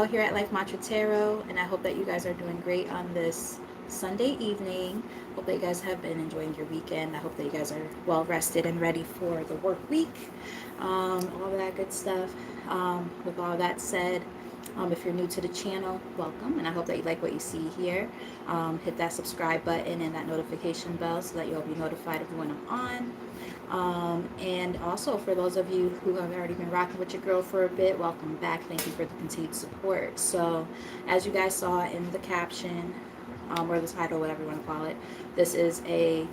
Here at Life Mantra Tarot, and I hope that you guys are doing great on this Sunday evening. Hope that you guys have been enjoying your weekend. I hope that you guys are well rested and ready for the work week, all that good stuff. With all that said, if you're new to the channel, welcome, and I hope that you like what you see here. Hit that subscribe button and that notification bell so that you'll be notified of when I'm on. And also, for those of you who have already been rocking with your girl for a bit, welcome back. Thank you for the continued support. So, as you guys saw in the caption, or the title, whatever you want to call it, this is a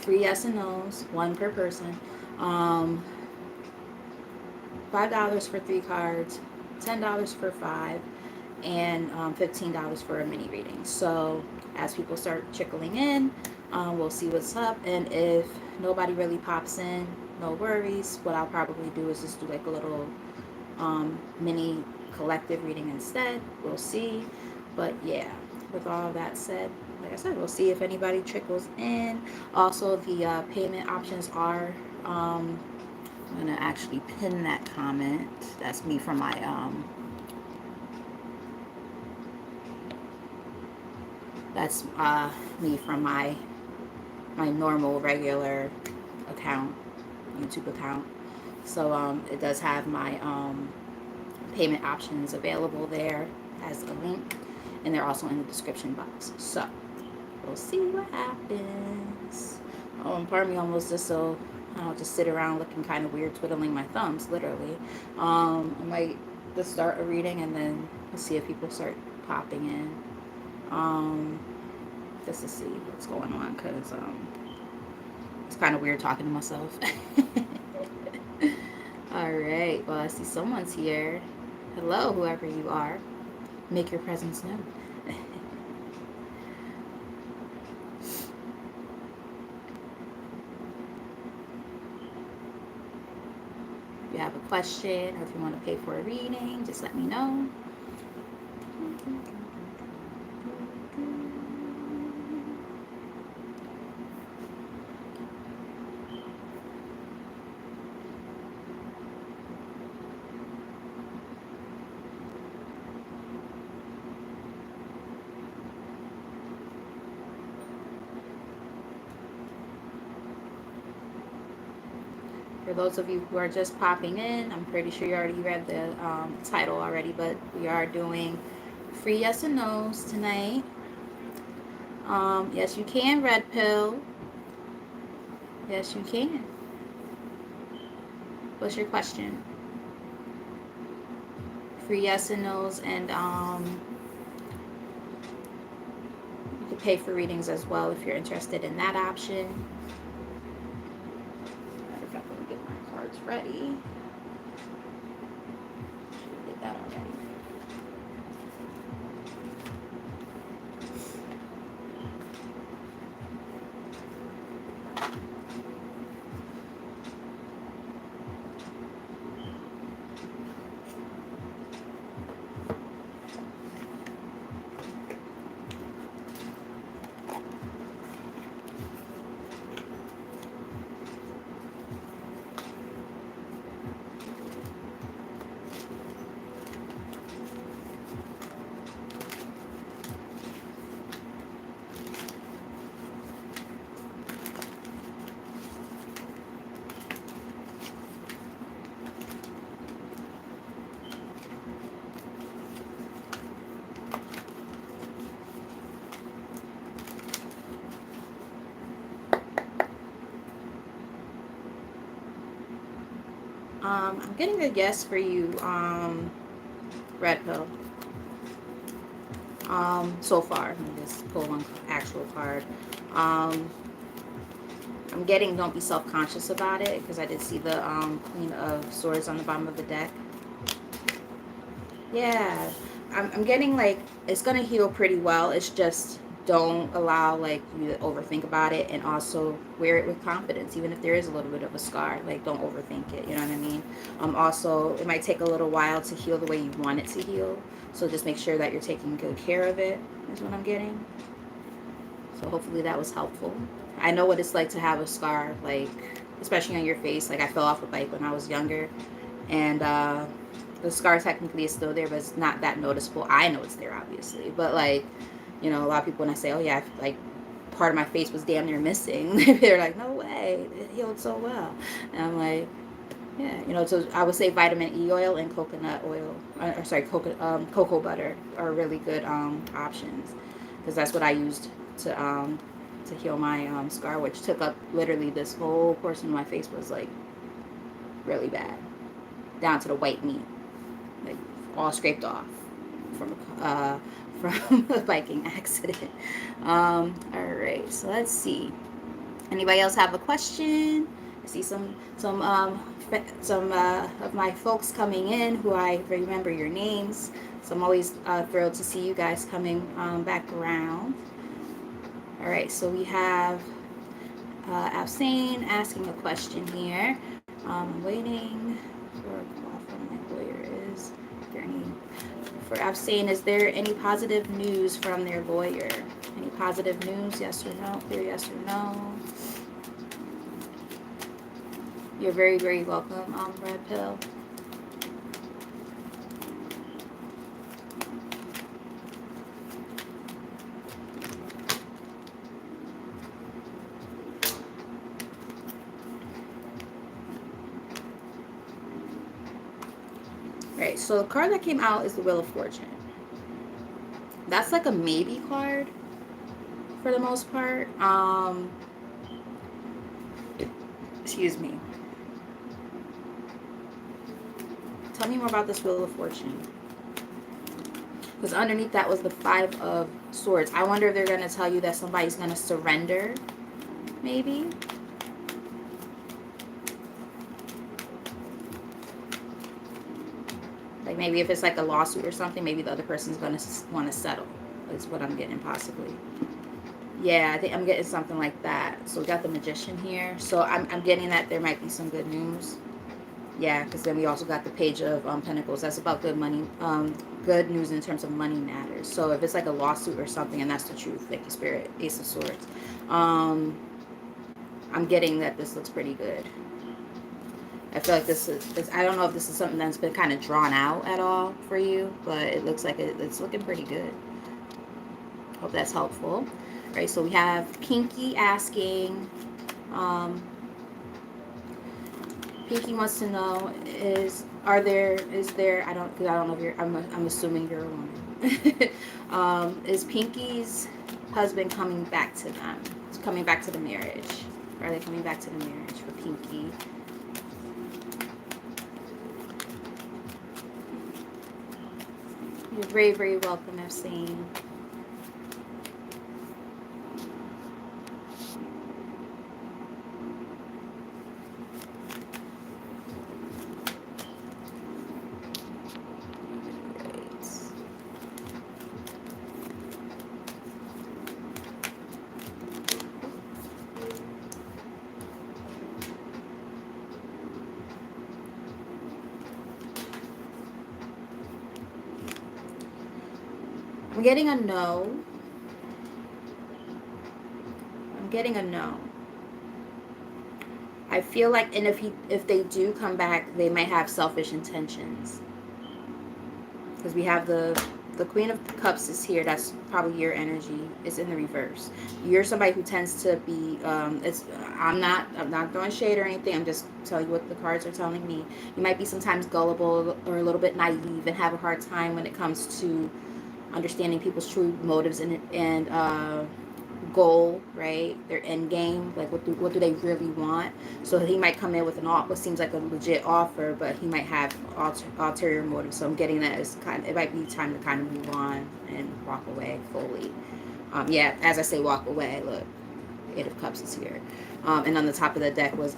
free yes and no's, one per person. $5 for 3 cards, $10 for 5, and $15 for a mini reading. So as people start trickling in, we'll see what's up. And if nobody really pops in, no worries. What I'll probably do is just do like a little mini collective reading instead. We'll see. But yeah, with all that said, like I said, we'll see if anybody trickles in. Also, the payment options are I'm gonna actually pin that comment. That's me from my that's me from my normal regular account, YouTube account. So it does have my payment options available there as a link, and they're also in the description box. So we'll see what happens. Oh, and part of me almost just so I'll just sit around looking kind of weird, twiddling my thumbs, literally. I might just start a reading and then we'll see if people start popping in. Just to see what's going on, because it's kind of weird talking to myself. All right. Well, I see someone's here. Hello, whoever you are. Make your presence known. If you have a question or if you want to pay for a reading, just let me know. For those of you who are just popping in, I'm pretty sure you already read the title already, but we are doing free yes and no's tonight. Yes, you can, Red Pill. Yes, you can. What's your question? Free yes and no's, and you can pay for readings as well if you're interested in that option. Matter of fact, let me get my cards ready. Should get that already. I'm getting a yes for you, Red Pill. So far, let me just pull one actual card. I'm getting don't be self-conscious about it, because I did see the Queen of Swords on the bottom of the deck. Yeah, I'm getting like it's gonna heal pretty well. It's just don't allow like you to overthink about it, and also wear it with confidence, even if there is a little bit of a scar. Like, don't overthink it. You know what I mean? Also, it might take a little while to heal the way you want it to heal. So just make sure that you're taking good care of it. Is what I'm getting. So hopefully that was helpful. I know what it's like to have a scar, like especially on your face. Like, I fell off a bike when I was younger, and The scar technically is still there, but it's not that noticeable. I know it's there, obviously, but like, you know, a lot of people when I say, oh yeah, like part of my face was damn near missing, they're like, no way, it healed so well. And I'm like, yeah, you know, so I would say vitamin E oil and coconut oil, or sorry, cocoa butter are really good options, because that's what I used to heal my scar, which took up literally this whole portion of my face was like really bad, down to the white meat, like all scraped off from from a biking accident. All right, so let's see. Anybody else have a question? I see some of my folks coming in who I remember your names. So I'm always thrilled to see you guys coming back around. All right, so we have Alsane asking a question here. I'm waiting for a call from my lawyer. Is there any for Alsane? Is there any positive news from their lawyer? Any positive news? Yes or no? Clear yes or no? You're very, very welcome, Red Pill. Right, so the card that came out is the Wheel of Fortune. That's like a maybe card for the most part. Excuse me. Tell me more about this Wheel of Fortune. Because underneath that was the Five of Swords. I wonder if they're going to tell you that somebody's going to surrender, maybe. Like maybe if it's like a lawsuit or something, maybe the other person's going to want to settle. Is what I'm getting possibly. Yeah, I think I'm getting something like that. So we got the Magician here. So I'm getting that there might be some good news. Yeah, because then we also got the Page of Pentacles. That's about good money, good news in terms of money matters. So if it's like a lawsuit or something, and that's the truth, thank you, Spirit, Ace of Swords. I'm getting that this looks pretty good. I feel like this is, I don't know if this is something that's been kind of drawn out at all for you, but it looks like it's looking pretty good. Hope that's helpful. All right, so we have Pinky asking, Pinky wants to know is there I don't know if you're I'm assuming you're a woman. Is Pinky's husband coming back to them? It's coming back to the marriage. Are they coming back to the marriage for Pinky? You're very, very welcome, I've seen. I'm getting a no. I'm getting a no. I feel like, and if they do come back, they might have selfish intentions. Because we have the Queen of Cups is here. That's probably your energy. It's in the reverse. You're somebody who tends to be. I'm not throwing shade or anything. I'm just telling you what the cards are telling me. You might be sometimes gullible or a little bit naive and have a hard time when it comes to understanding people's true motives and goal, right? Their end game, like what do they really want? So he might come in with what seems like a legit offer, but he might have ulterior motives. So I'm getting that as it might be time to kind of move on and walk away fully. Yeah, as I say, walk away. Look, Eight of Cups is here, and on the top of the deck was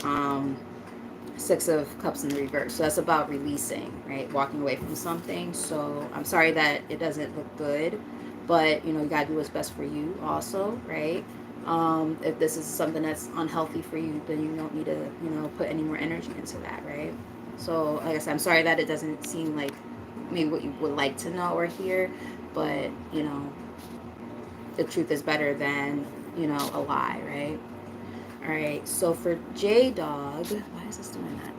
Six of Cups in the reverse. So that's about releasing, right? Walking away from something. So I'm sorry that it doesn't look good, but you know, you gotta do what's best for you also, right? If this is something that's unhealthy for you, then you don't need to, you know, put any more energy into that, right? So like I said, I'm sorry that it doesn't seem like maybe what you would like to know or hear, but you know, the truth is better than, you know, a lie, right? All right, so for J Dog, why is this doing that?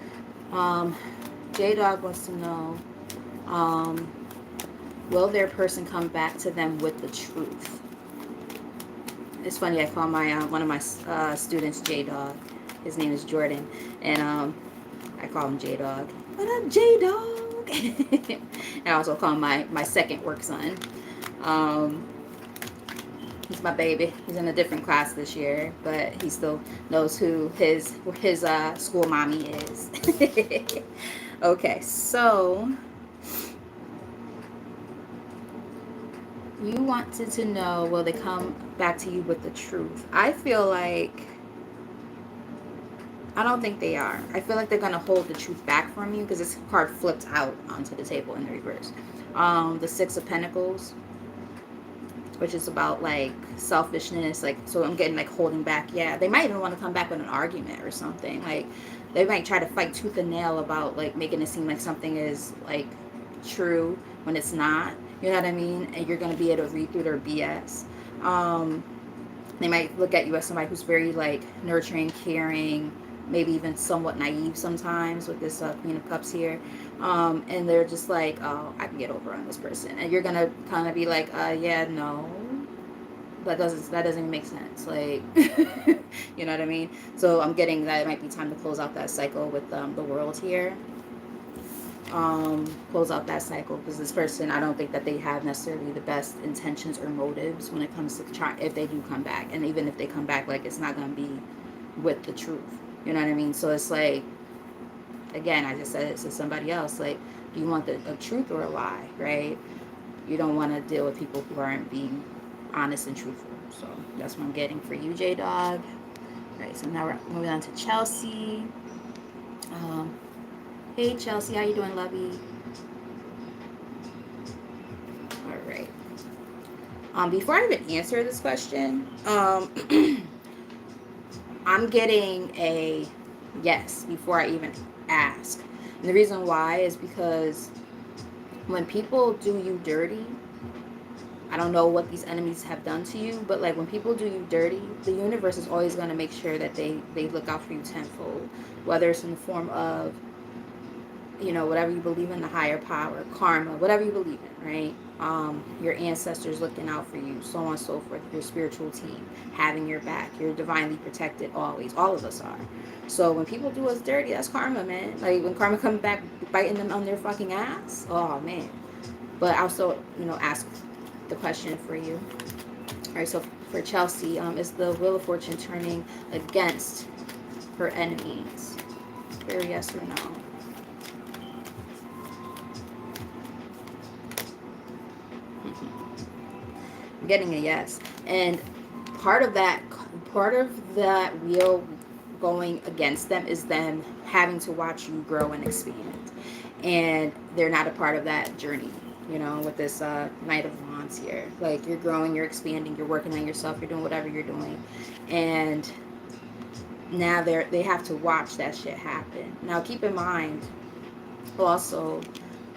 J Dog wants to know Will their person come back to them with the truth? It's funny, I call my one of my students J-Dog. His name is Jordan, and I call him J-Dog. What up, J-Dog? I also call him my second work son. Um, he's my baby. He's in a different class this year, but he still knows who his school mommy is. Okay, so you wanted to know, will they come back to you with the truth? I feel like, I don't think they are. I feel like they're going to hold the truth back from you because this card flipped out onto the table in the reverse. The Six of Pentacles, which is about like selfishness. Like, so I'm getting like holding back. Yeah, they might even want to come back with an argument or something. Like, they might try to fight tooth and nail about like making it seem like something is like true when it's not. You know what I mean? And you're going to be able to read through their BS. They might look at you as somebody who's very like nurturing, caring, maybe even somewhat naive sometimes with this Queen of Cups here. And they're just like, oh, I can get over on this person. And you're going to kind of be like, yeah, no. That doesn't make sense. Like, you know what I mean? So I'm getting that it might be time to close out that cycle with the World here. Close out that cycle, because this person, I don't think that they have necessarily the best intentions or motives when it comes to try, if they do come back. And even if they come back, like, it's not going to be with the truth. You know what I mean? So it's like, again, I just said it to somebody else, like, do you want a truth or a lie, right? You don't want to deal with people who aren't being honest and truthful. So that's what I'm getting for you, J-Dog. Right, so now we're moving on to Chelsea. Hey, Chelsea, how you doing, lovey? All right. Before I even answer this question, I'm getting a yes before I even ask. And the reason why is because when people do you dirty, I don't know what these enemies have done to you, but like when people do you dirty, the universe is always going to make sure that they look out for you tenfold, whether it's in the form of, you know, whatever you believe in, the higher power, karma, whatever you believe in, right? Your ancestors looking out for you, so on and so forth, your spiritual team having your back, you're divinely protected always. All of us are. So when people do us dirty, that's karma, man. Like when karma comes back biting them on their fucking ass, oh man. But I also, you know, ask the question for you. All right, so for Chelsea, is the Wheel of Fortune turning against her enemies? Very yes or no? I'm getting a yes. And part of that wheel going against them is them having to watch you grow and expand. And they're not a part of that journey, you know, with this Knight of Wands here. Like, you're growing, you're expanding, you're working on yourself, you're doing whatever you're doing. And now they have to watch that shit happen. Now, keep in mind, also,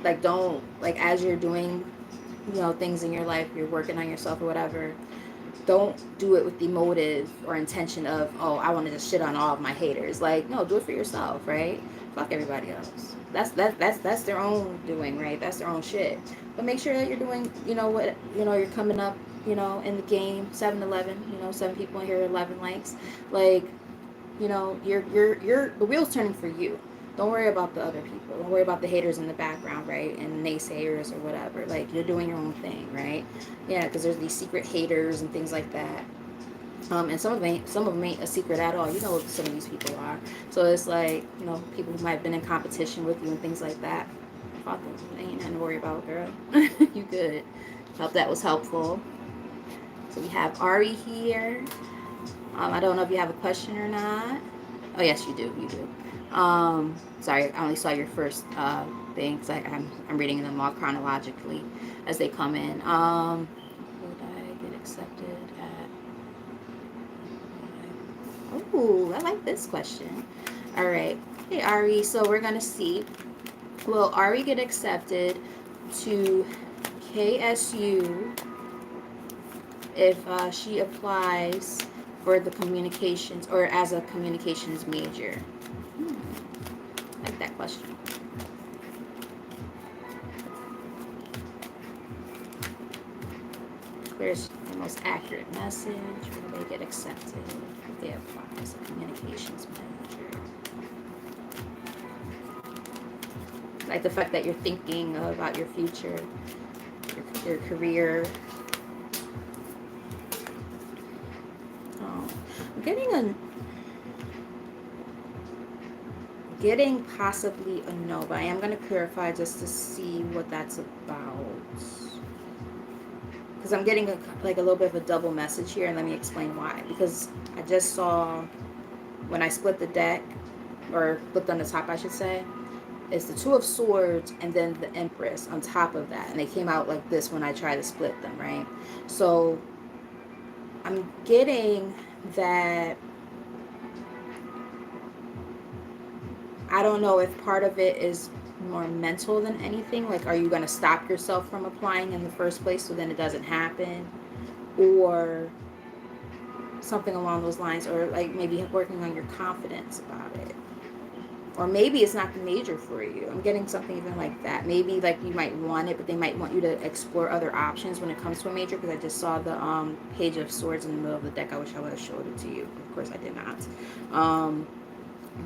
like, don't, like, as you're doing, you know, things in your life, you're working on yourself or whatever, don't do it with the motive or intention of, oh, I want to just shit on all of my haters. Like, no, do it for yourself, right? Fuck everybody else. That's their own doing, right? That's their own shit. But make sure that you're doing, you know, what, you know, you're coming up, you know, in the game, 7-11, you know, 7 people in here, 11 likes. Like, you know, you're the wheel's turning for you. Don't worry about the other people. Don't worry about the haters in the background, right? And naysayers or whatever. Like, you're doing your own thing, right? Yeah, because there's these secret haters and things like that. And some of them ain't a secret at all. You know what some of these people are. So it's like, you know, people who might have been in competition with you and things like that. Fuck them. Ain't nothing to worry about, girl. You good. Hope that was helpful. So we have Ari here. I don't know if you have a question or not. Oh, yes, you do. You do. Sorry, I only saw your first thing because I'm reading them all chronologically as they come in. Would I get accepted at... Oh, I like this question. All right. Hey, Ari. So we're going to see. Will Ari get accepted to KSU if she applies for the communications or as a communications major? Like that question. Where's the most accurate message? Where do they get accepted? If they apply as a communications manager. Like the fact that you're thinking about your future, your career. I'm getting possibly a no, but I am going to clarify just to see what that's about. Because I'm getting like a little bit of a double message here, and let me explain why. Because I just saw when I split the deck, or flipped on the top, I should say, it's the Two of Swords and then the Empress on top of that, and they came out like this when I tried to split them, right? So I'm getting that. I don't know if part of it is more mental than anything. Like, are you going to stop yourself from applying in the first place so then it doesn't happen? Or something along those lines. Or like maybe working on your confidence about it. Or maybe it's not the major for you. I'm getting something even like that. Maybe like you might want it, but they might want you to explore other options when it comes to a major. Because I just saw the Page of Swords in the middle of the deck. I wish I would have showed it to you. Of course I did not.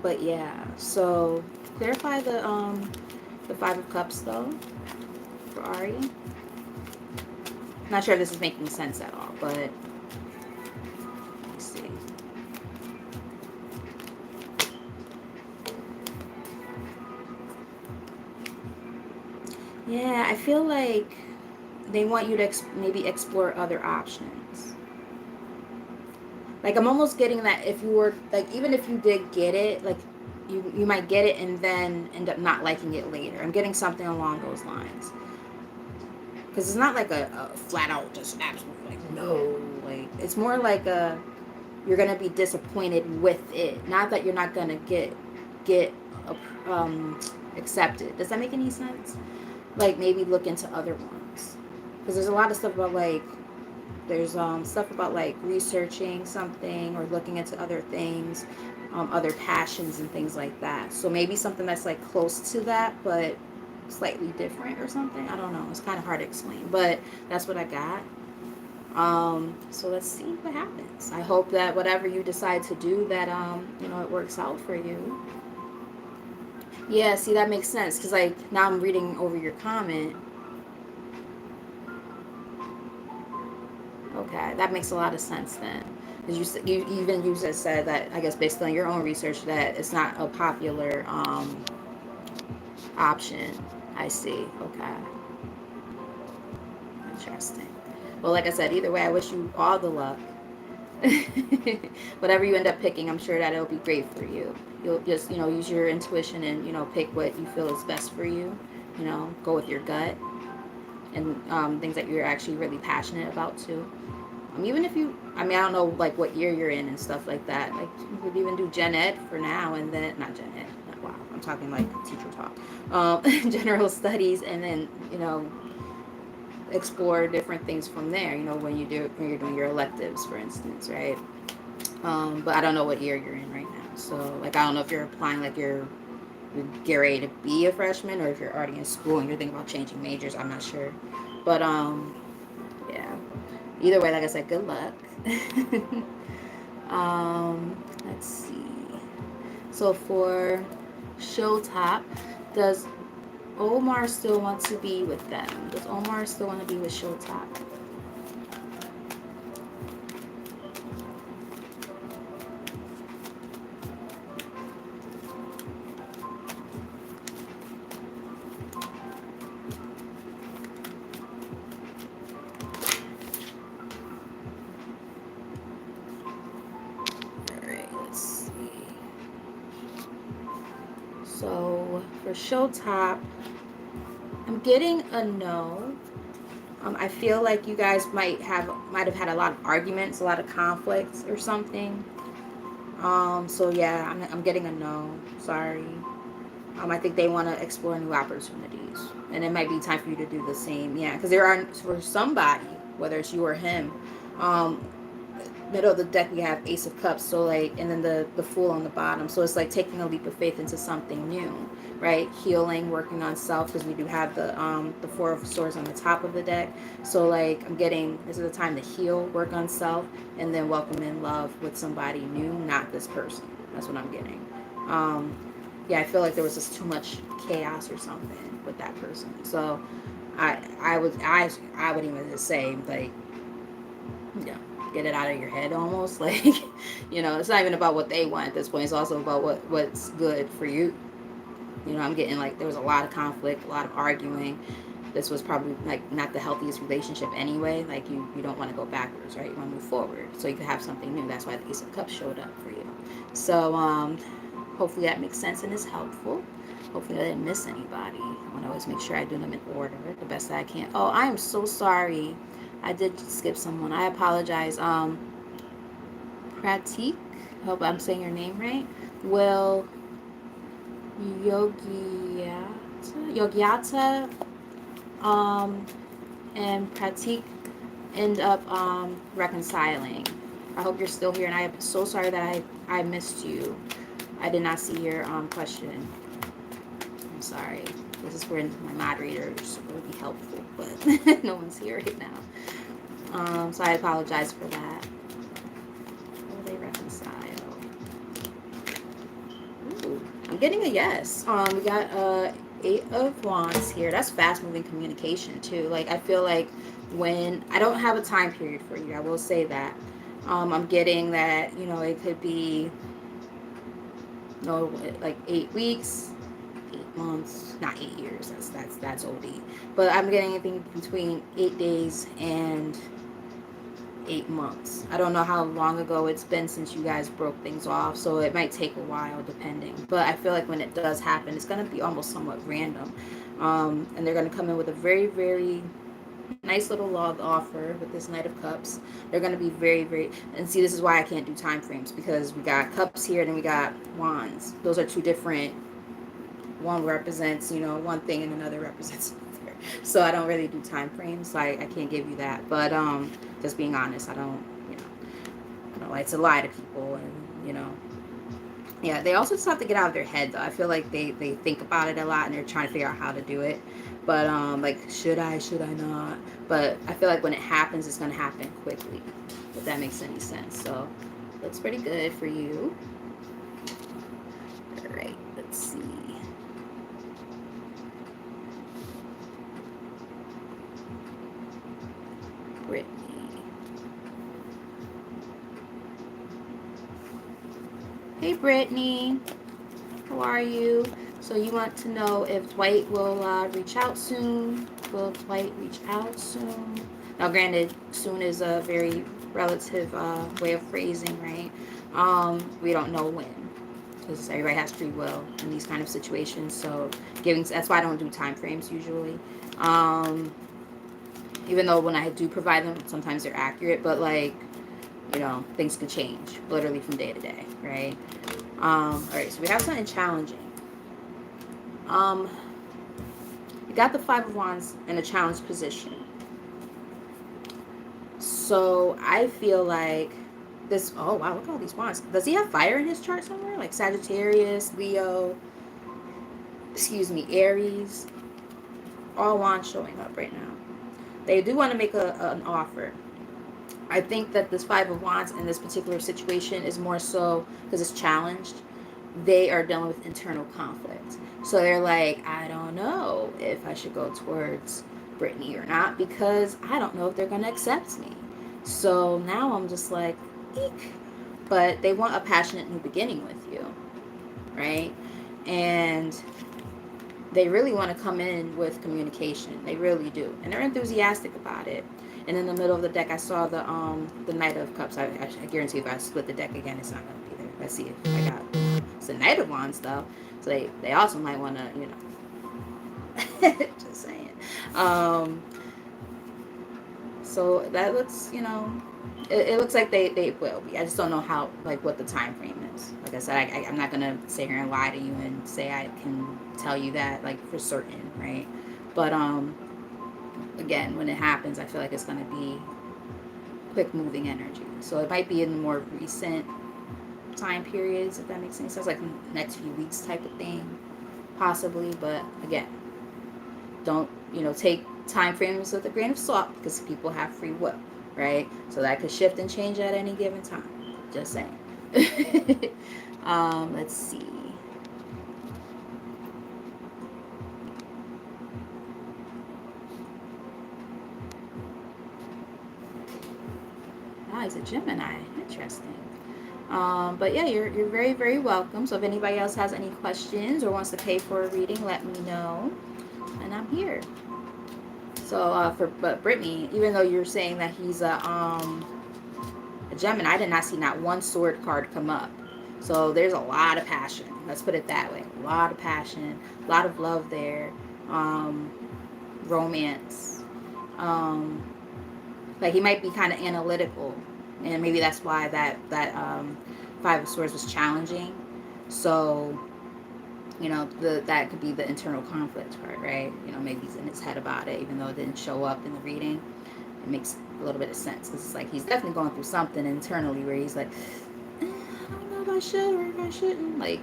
But yeah, so clarify the Five of Cups though for Ari. Not sure if this is making sense at all, but let's see. Yeah, I feel like they want you to maybe explore other options. Like, I'm almost getting that if you were, like, even if you did get it, like, you might get it and then end up not liking it later. I'm getting something along those lines. Because it's not like a flat out just absolutely, like, no. Like, it's more like you're going to be disappointed with it. Not that you're not going to get accepted. Does that make any sense? Like, maybe look into other ones. Because there's a lot of stuff about, like, there's stuff about like researching something or looking into other things, other passions and things like that. So maybe something that's like close to that, but slightly different or something. I don't know. It's kind of hard to explain, but that's what I got. So let's see what happens. I hope that whatever you decide to do, that it works out for you. Yeah, see, that makes sense because like now I'm reading over your comment. Okay, that makes a lot of sense then. Because you just said that, I guess based on your own research, that it's not a popular option. I see. Okay. Interesting. Well, like I said, either way, I wish you all the luck. Whatever you end up picking, I'm sure that it'll be great for you. You'll just, use your intuition and, pick what you feel is best for you. Go with your gut and things that you're actually really passionate about too. Even if you, I don't know like what year you're in and stuff like that. Like you could even do Gen Ed for now and then, not Gen Ed, wow, I'm talking like teacher talk. General studies and then, explore different things from there, when you're doing your electives, for instance, right? But I don't know what year you're in right now. So like, I don't know if you're applying like you're getting ready to be a freshman or if you're already in school and you're thinking about changing majors. I'm not sure. But yeah. Either way, like I said, good luck. Let's see. So for Showtop, does Omar still want to be with them? Does Omar still want to be with Showtop? So for Showtop, I'm getting a no. I feel like you guys might have had a lot of arguments, a lot of conflicts or something. So yeah, I'm getting a no. Sorry. I think they want to explore new opportunities, and it might be time for you to do the same. Yeah, because there are, for somebody, whether it's you or him, middle of the deck we have Ace of Cups, so like, and then the Fool on the bottom, so it's like taking a leap of faith into something new. right? Healing, working on self, because we do have the Four of Swords on the top of the deck. So like I'm getting, this is the time to heal, work on self, and then welcome in love with somebody new, not this person. That's what I'm getting. Um, yeah, I feel like there was just too much chaos or something with that person. So I would even just say like, yeah, get it out of your head almost. Like, it's not even about what they want at this point. It's also about what's good for you. I'm getting like there was a lot of conflict, a lot of arguing. This was probably like not the healthiest relationship anyway. Like you don't want to go backwards, right? You want to move forward so you can have something new. That's why the Ace of Cups showed up for you. So hopefully that makes sense and is helpful. Hopefully I didn't miss anybody. I want to always make sure I do them in order the best that I can. Oh, I am so sorry. I did skip someone. I apologize. Pratik, hope I'm saying your name right. Will Yogyata, and Pratik end up reconciling. I hope you're still here, and I am so sorry that I missed you. I did not see your question. I'm sorry. This is where my moderators will be helpful, but no one's here right now. So I apologize for that. Will they reconcile? Ooh, I'm getting a yes. We got Eight of Wands here. That's fast moving communication too. Like I feel like when I don't have a time period for you, I will say that. I'm getting that, it could be like 8 weeks, 8 months, not 8 years. That's OD. But I'm getting anything between 8 days and 8 months. I don't know how long ago it's been since you guys broke things off, so it might take a while depending. But I feel like when it does happen, it's going to be almost somewhat random. And they're going to come in with a very, very nice little love offer with this Knight of Cups. They're going to be very, very, and see, this is why I can't do time frames, because we got cups here and then we got wands. Those are two different, one represents, one thing and another represents another. So I don't really do time frames, so I can't give you that. But just being honest, I don't like to lie to people, and yeah, they also just have to get out of their head though. I feel like they think about it a lot and they're trying to figure out how to do it. But like, should I not? But I feel like when it happens, it's going to happen quickly, if that makes any sense. So looks pretty good for you. All right, let's see. Brittany. Hey Brittany, how are you? So you want to know if Dwight will reach out soon? Will Dwight reach out soon? Now granted, soon is a very relative way of phrasing, right? We don't know when, because everybody has free will in these kind of situations. So that's why I don't do time frames usually. Even though when I do provide them, sometimes they're accurate, but like, things could change literally from day to day, right? All right, so we have something challenging. You got the Five of Wands in a challenged position. So I feel like this, oh wow, look at all these wands. Does he have fire in his chart somewhere? Like Sagittarius, Leo, Aries. All wands showing up right now. They do want to make an offer. I think that this Five of Wands in this particular situation is more so because it's challenged. They are dealing with internal conflict. So they're like, I don't know if I should go towards Brittany or not, because I don't know if they're going to accept me. So now I'm just like, eek. But they want a passionate new beginning with you, right? And they really want to come in with communication. They really do. And they're enthusiastic about it. And in the middle of the deck, I saw the Knight of Cups. I guarantee if I split the deck again, it's not going to be there. Let's see if I got it's the Knight of Wands, though. So they also might want to, just saying. So that looks, it looks like they will be. I just don't know how, like, what the time frame is. Like I said, I'm not going to sit here and lie to you and say I can tell you that, like, for certain, right? But, again, when it happens, I feel like it's going to be quick moving energy. So it might be in more recent time periods, if that makes any sense, like next few weeks type of thing. possibly, but again, don't, take time frames with a grain of salt because people have free will, right? So that could shift and change at any given time. Just saying. Let's see. Ah, he's a Gemini. Interesting. But yeah, you're very, very welcome. So if anybody else has any questions or wants to pay for a reading, let me know, and I'm here. So but Brittany, even though you're saying that he's a Gemini, I did not see not one sword card come up. So there's a lot of passion. Let's put it that way. A lot of passion, a lot of love there, um, romance. Um, like he might be kind of analytical, and maybe that's why that Five of Swords was challenging. So that could be the internal conflict part, right? Maybe he's in his head about it, even though it didn't show up in the reading. It makes a little bit of sense because it's like he's definitely going through something internally where he's like, I don't know if I should or if I shouldn't. Like,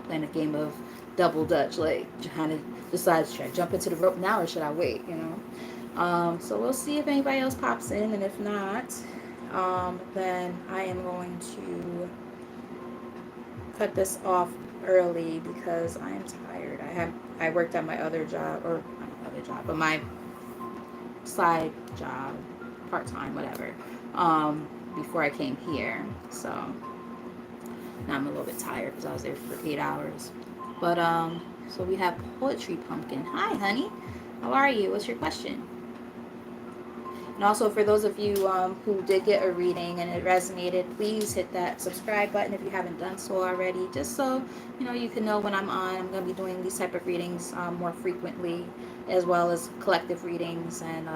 playing a game of double dutch, like trying to decide, should I jump into the rope now or should I wait? So we'll see if anybody else pops in, and if not, then I am going to cut this off early because I am tired. I worked at my other job, or not my other job, but my side job, part time, whatever, before I came here. So now I'm a little bit tired because I was there for 8 hours. But so we have Poetry Pumpkin. Hi, honey. How are you? What's your question? And also, for those of you who did get a reading and it resonated, please hit that subscribe button if you haven't done so already, just so you can know when I'm on. I'm going to be doing these type of readings more frequently, as well as collective readings, and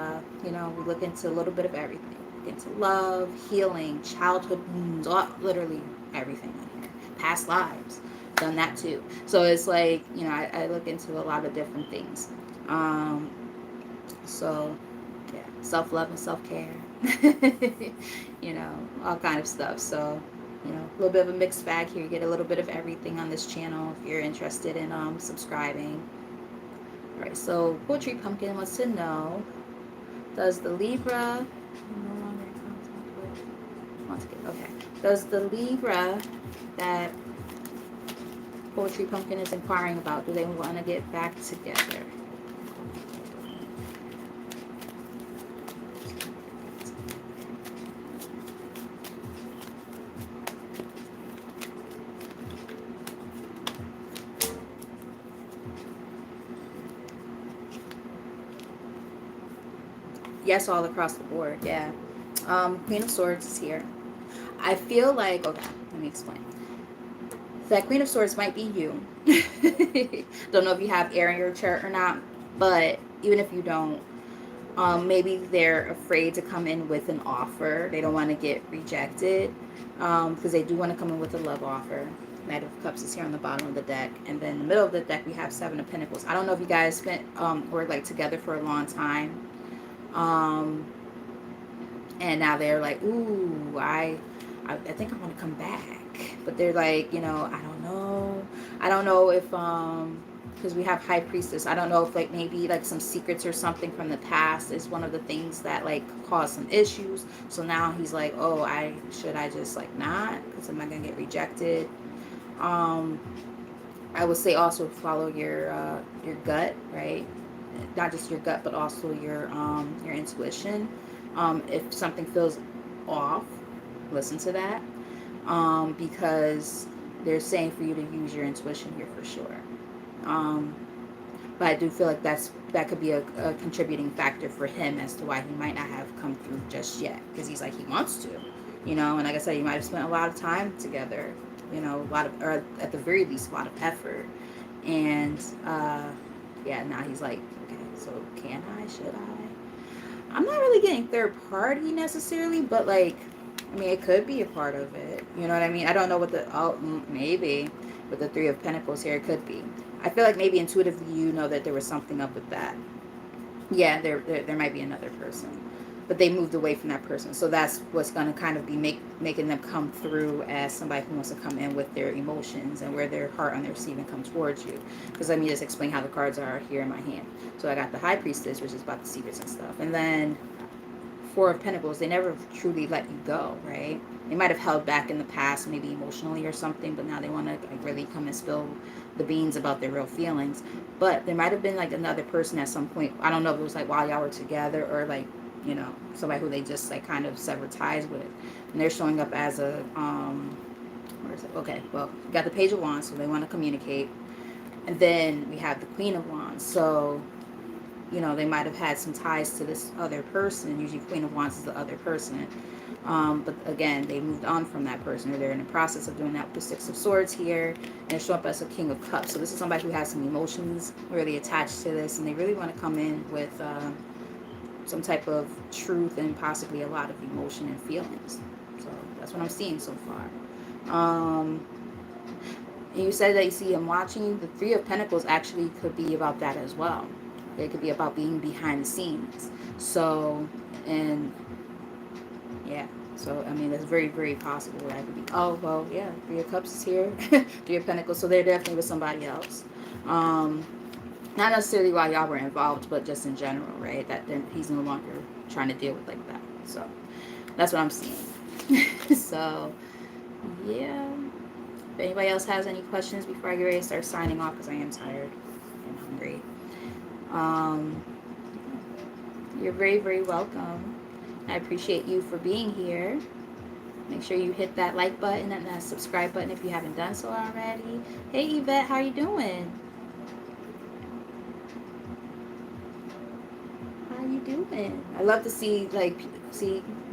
we look into a little bit of everything. We look into love, healing, childhood wounds, literally everything in here. Past lives, done that too. So it's like I look into a lot of different things. So yeah, self-love and self-care. All kind of stuff. So a little bit of a mixed bag here. You get a little bit of everything on this channel if you're interested in subscribing. All right, so Poetry Pumpkin wants to know, does the Libra no longer in contact with, okay, does the Libra that Poetry Pumpkin is inquiring about, do they want to get back together? Yes, all across the board, yeah. Queen of Swords is here. I feel like, okay, let me explain. That Queen of Swords might be you. Don't know if you have air in your chart or not, but even if you don't, maybe they're afraid to come in with an offer. They don't want to get rejected because they do want to come in with a love offer. Knight of Cups is here on the bottom of the deck, and then in the middle of the deck we have Seven of Pentacles. I don't know if you guys were like together for a long time. And now they're like, ooh, I think I want to come back. But they're like, I don't know. I don't know if, because we have High Priestess. I don't know if like maybe like some secrets or something from the past is one of the things that like caused some issues. So now he's like, oh, should I just like not? Because am I going to get rejected? I would say also follow your gut, right? Not just your gut, but also your intuition. If something feels off, listen to that, because they're saying for you to use your intuition here for sure. But I do feel like that could be a contributing factor for him as to why he might not have come through just yet, because he's like he wants to, and like I said, you might have spent a lot of time together, a lot of, or at the very least, a lot of effort, and yeah, now he's like, okay, so can I? Should I? I'm not really getting third party necessarily, but like, I mean, it could be a part of it. You know what I mean? I don't know what maybe with the Three of Pentacles here, it could be. I feel like maybe intuitively you know that there was something up with that. Yeah, there might be another person. but they moved away from that person. So that's what's going to kind of be making them come through as somebody who wants to come in with their emotions and where their heart on their sleeve and come towards you. Because let me just explain how the cards are here in my hand. So I got the High Priestess, which is about the secrets and stuff. And then Four of Pentacles, they never truly let you go, right? They might have held back in the past, maybe emotionally or something, but now they want to like really come and spill the beans about their real feelings. But there might have been like another person at some point. I don't know if it was like while y'all were together or like, you know, somebody who they just like kind of severed ties with. And they're showing up as a, where is it? Okay, well, we got the Page of Wands, so they want to communicate. And then we have the Queen of Wands. So you know, they might have had some ties to this other person. Usually Queen of Wands is the other person. But again, they moved on from that person, or they're in the process of doing that with the Six of Swords here. And they show up as a King of Cups. So this is somebody who has some emotions really attached to this, and they really want to come in with some type of truth and possibly a lot of emotion and feelings. So that's what I'm seeing so far. And you said that you see him watching you. The Three of Pentacles actually could be about that as well. It could be about being behind the scenes. So, and yeah. So, I mean, that's very, very possible that could be. Oh, well, yeah. Three of Cups is here. Three of Pentacles. So they're definitely with somebody else. Not necessarily while y'all were involved, but just in general, right? That then he's no longer trying to deal with like that. So that's what I'm seeing. So, yeah. If anybody else has any questions before I get ready to start signing off, because I am tired and hungry. You're very, very welcome. I appreciate you for being here. Make sure you hit that like button and that subscribe button if you haven't done so already. Hey Yvette, how you doing? How you doing? I love to see, like,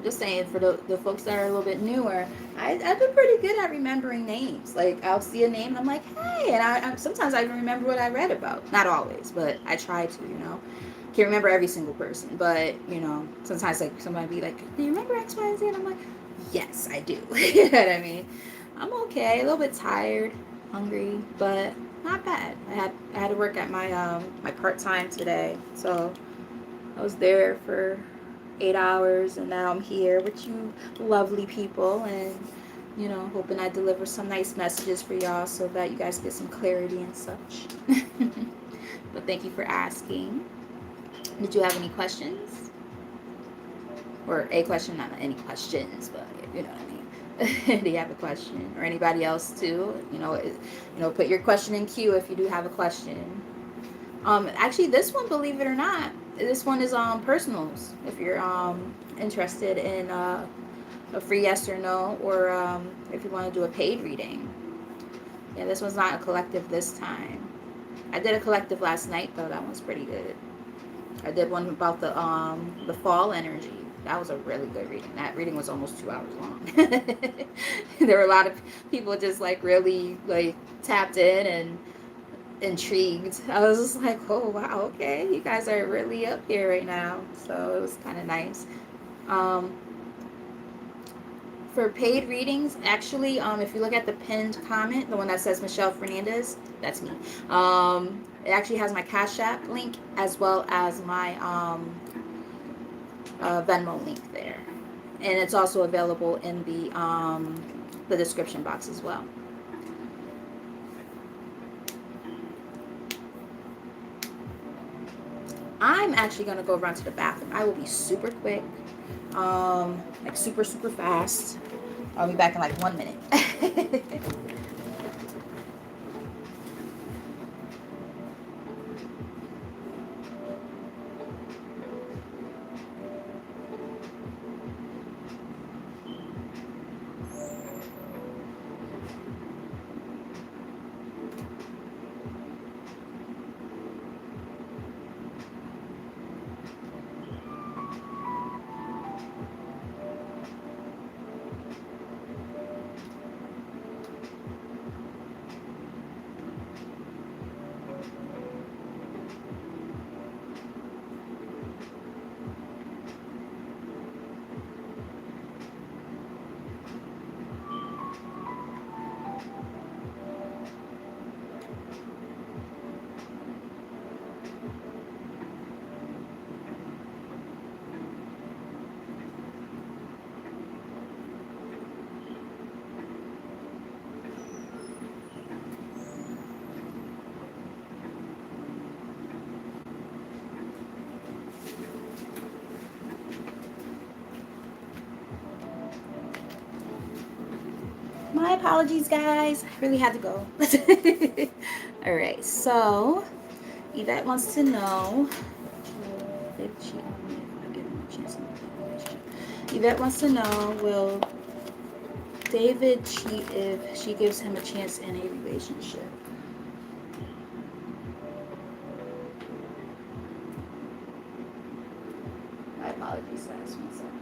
just saying for the folks that are a little bit newer, I do pretty good at remembering names. Like, I'll see a name and I'm like, hey, and I sometimes I even remember what I read about. Not always, but I try to, you know. Can't remember every single person, but, you know, sometimes, like, somebody be like, do you remember X, Y, and Z? And I'm like, yes, I do. You know what I mean? I'm okay, a little bit tired, hungry, but not bad. I had to work at my my part-time today, so I was there for 8 hours, and now I'm here with you lovely people, and, you know, hoping I deliver some nice messages for y'all so that you guys get some clarity and such. But thank you for asking. Did you have any questions? Or a question, not any questions, but you know what I mean. Do you have a question? Or anybody else too? You know, put your question in queue if you do have a question. Actually, this one, believe it or not, this one is personals. If you're interested in a free yes or no, or if you want to do a paid reading. Yeah, this one's not a collective this time. I did a collective last night though. That one's pretty good. I did one about the fall energy. That was a really good reading. That reading was almost 2 hours long. There were a lot of people just like really like tapped in and intrigued. I was just like, oh wow, okay, you guys are really up here right now. So it was kind of nice. For paid readings, actually, if you look at the pinned comment, the one that says Michelle Fernandez, that's me. It actually has my Cash App link as well as my Venmo link there, and it's also available in the description box as well. I'm actually gonna go run to the bathroom. I will be super quick, like super fast. I'll be back in like 1 minute. My apologies, guys. I really had to go. All right, so Yvette wants to know. Did she give him a chance in the relationship? Yvette wants to know, will David cheat if she gives him a chance in a relationship? My apologies, guys. 1 second.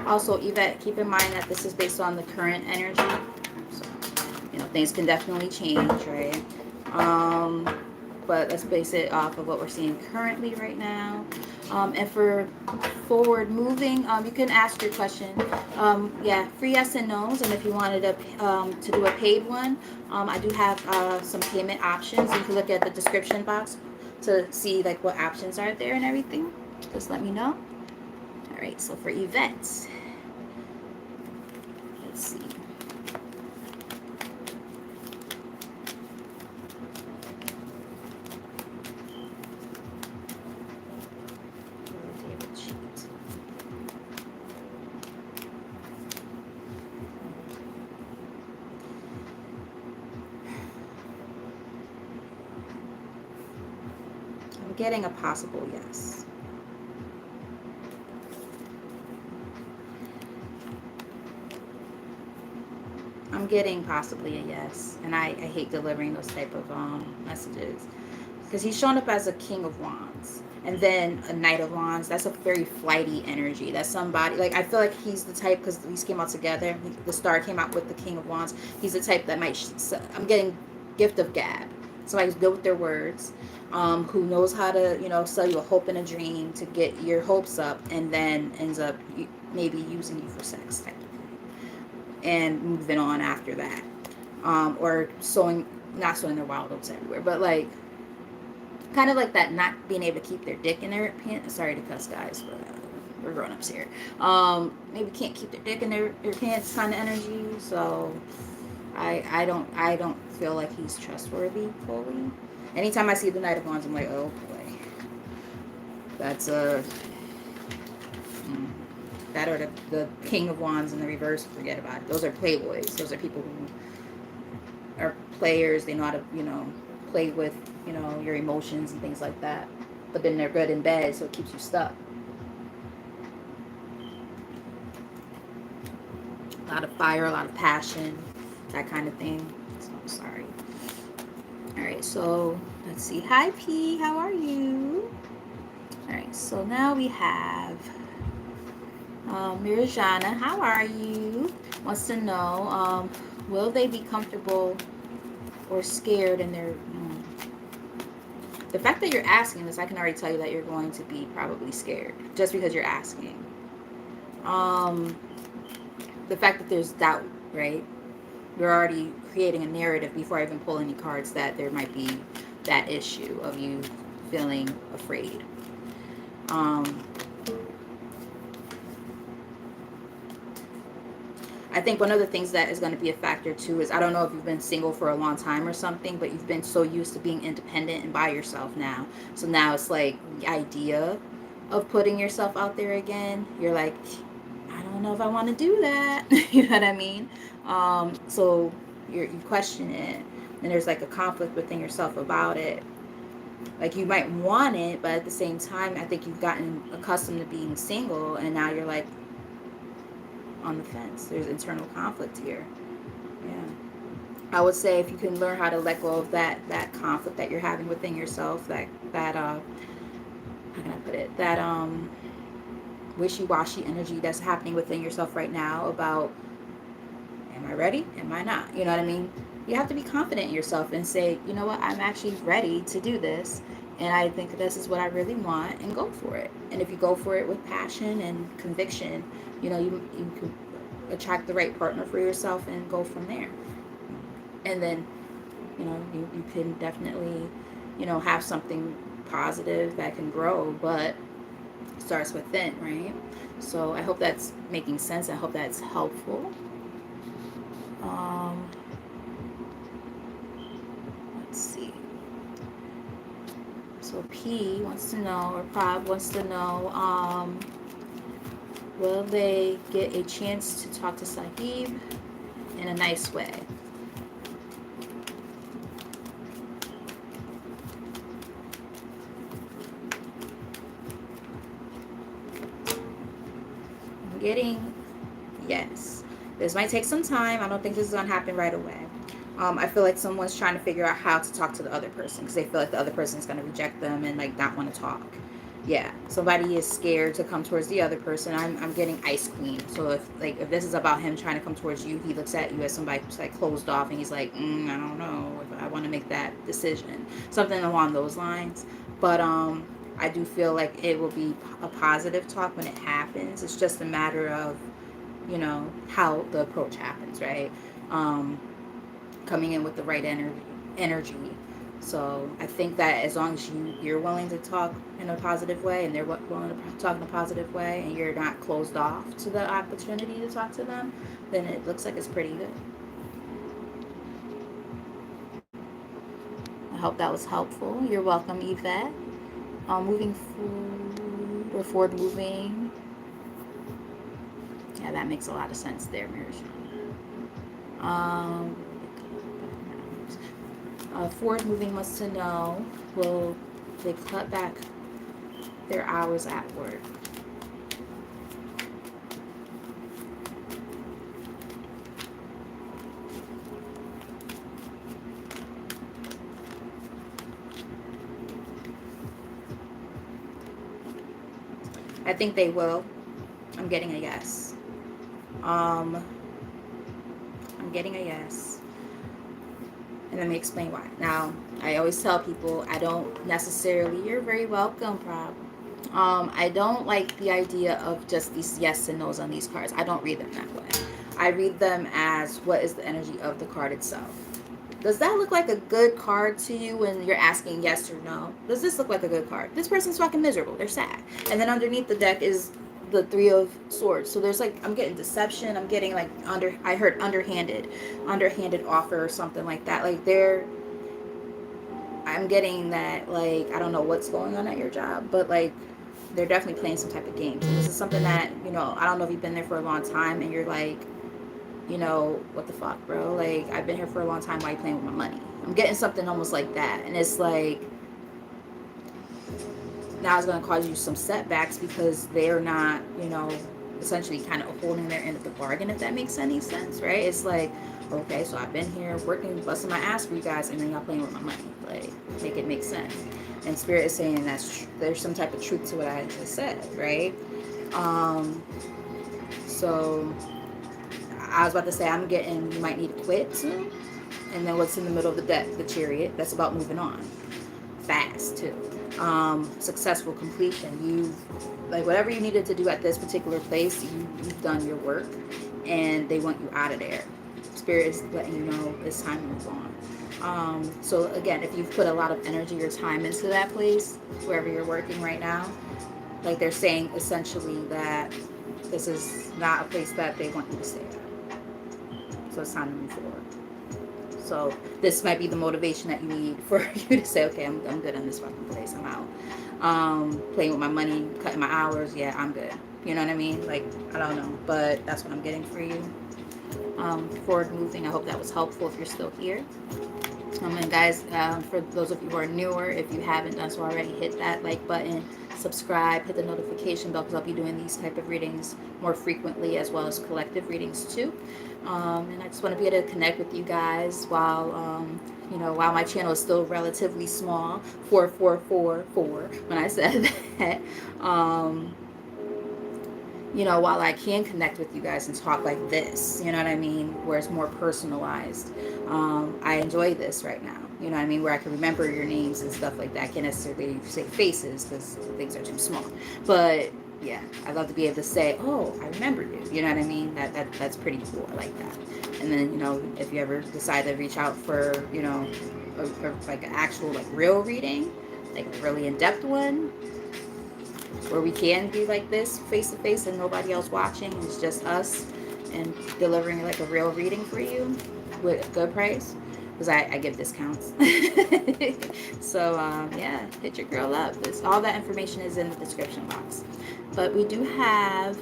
Also, Yvette, keep in mind that this is based on the current energy. So, things can definitely change, right? But let's base it off of what we're seeing currently right now. And for forward moving, you can ask your question. Yeah, free yes and no's. And if you wanted to do a paid one, I do have some payment options. You can look at the description box to see like what options are there and everything. Just let me know. All right, so for Yvette, let's see. I'm getting a possible yes. I'm getting possibly a yes, and I hate delivering those type of messages because he's showing up as a King of Wands and then a Knight of Wands. That's a very flighty energy. That's somebody, like, I feel like he's the type, because these came out together. The star came out with the King of Wands. He's the type that might, I'm getting gift of gab. Somebody's good with their words, who knows how to, sell you a hope and a dream to get your hopes up, and then ends up maybe using you for sex type of thing, and moving on after that, or not sowing their wild oats everywhere, but like kind of like that, not being able to keep their dick in their pants. Sorry to cuss, guys, but we're grown ups here. Maybe can't keep their dick in their pants kind of energy. So I don't feel like he's trustworthy fully. Anytime I see the Knight of Wands, I'm like, oh boy, that's that, or the King of Wands in the reverse. Forget about it. Those are playboys. Those are people who are players. They know how to play with your emotions and things like that. But then they're good in bed, so it keeps you stuck. A lot of fire, a lot of passion, that kind of thing. So I'm sorry. All right, so let's see. Hi, P. How are you? All right, so now we have Mirjana. How are you? Wants to know, will they be comfortable or scared in their... The fact that you're asking this, I can already tell you that you're going to be probably scared just because you're asking. The fact that there's doubt, right? You're already creating a narrative before I even pull any cards that there might be that issue of you feeling afraid. I think one of the things that is going to be a factor too is, I don't know if you've been single for a long time or something, but you've been so used to being independent and by yourself now. So now it's like the idea of putting yourself out there again. You're like, I don't know if I want to do that. You know what I mean? So you question it, and there's like a conflict within yourself about it. Like, you might want it, but at the same time, I think you've gotten accustomed to being single, and now you're like on the fence. There's internal conflict here. Yeah. I would say if you can learn how to let go of that conflict that you're having within yourself, that how can I put it? That wishy-washy energy that's happening within yourself right now about, am I ready? Am I not? You know what I mean? You have to be confident in yourself and say, you know what, I'm actually ready to do this, and I think this is what I really want, and go for it. And if you go for it with passion and conviction, you can attract the right partner for yourself and go from there. And then, you can definitely, have something positive that can grow, but starts within, right? So I hope that's making sense. I hope that's helpful. Um, let's see. So P wants to know, or Prob wants to know, will they get a chance to talk to Sahib in a nice way? I'm getting yes. This might take some time. I don't think this is going to happen right away. I feel like someone's trying to figure out how to talk to the other person because they feel like the other person is going to reject them and like not want to talk. Yeah, somebody is scared to come towards the other person. I'm getting Ice Queen. So if this is about him trying to come towards you, he looks at you as somebody who's like closed off and he's like, I don't know if I want to make that decision, something along those lines. But I do feel like it will be a positive talk when it happens. It's just a matter of how the approach happens, right? Um, Coming in with the right energy. So I think that as long as you're willing to talk in a positive way and they're willing to talk in a positive way and you're not closed off to the opportunity to talk to them, then it looks like it's pretty good. I hope that was helpful. You're welcome, Yvette. Moving forward, or forward moving. Yeah, that makes a lot of sense there, Mary. Um, Forward moving wants to know, will they cut back their hours at work? I think they will. I'm getting a yes. I'm getting a yes. And let me explain why. Now, I always tell people I don't necessarily, you're very welcome, Prob. I don't like the idea of just these yes and no's on these cards. I don't read them that way. I read them as what is the energy of the card itself. Does that look like a good card to you when you're asking yes or no? Does this look like a good card? This person's fucking miserable. They're sad. And then underneath the deck is the Three of Swords. So there's like, I'm getting deception. I'm getting like I heard underhanded offer or something like that. Like I'm getting that, like, I don't know what's going on at your job, but like they're definitely playing some type of game. So this is something that, I don't know if you've been there for a long time and you're like, what the fuck, bro? Like, I've been here for a long time. Why are you playing with my money? I'm getting something almost like that. And it's like, now it's going to cause you some setbacks because they're not, essentially kind of holding their end of the bargain, if that makes any sense, right? It's like, okay, so I've been here working, busting my ass for you guys, and then y'all playing with my money. Like, make it make sense. And Spirit is saying there's some type of truth to what I just said, right? So I was about to say, I'm getting, you might need to quit soon. And then what's in the middle of the deck? The Chariot. That's about moving on. Fast, too. Successful completion. Like, whatever you needed to do at this particular place, you've done your work. And they want you out of there. Spirit is letting you know it's time to move on. So, again, if you've put a lot of energy or time into that place, wherever you're working right now, like, they're saying essentially that this is not a place that they want you to stay at. So it's time to move forward. So this might be the motivation that you need for you to say, okay, I'm good in this fucking place. I'm out. Playing with my money, cutting my hours. Yeah, I'm good. You know what I mean? Like, I don't know, but that's what I'm getting for you. Forward moving. I hope that was helpful if you're still here. And guys, for those of you who are newer, if you haven't done so already, hit that like button, subscribe, hit the notification bell because I'll be doing these type of readings more frequently, as well as collective readings too. And I just want to be able to connect with you guys while while my channel is still relatively small, 4444 when I said that. While I can connect with you guys and talk like this, you know what I mean, where it's more personalized, I enjoy this right now, you know what I mean, where I can remember your names and stuff like that. I can't necessarily say faces because things are too small, but Yeah, I'd love to be able to say, "Oh, I remember you." You know what I mean? That's pretty cool. I like that. And then, if you ever decide to reach out for, like an actual like real reading, like a really in depth one, where we can be like this face to face and nobody else watching, it's just us, and delivering like a real reading for you with a good price, because I give discounts. So yeah, hit your girl up. All that information is in the description box. But we do have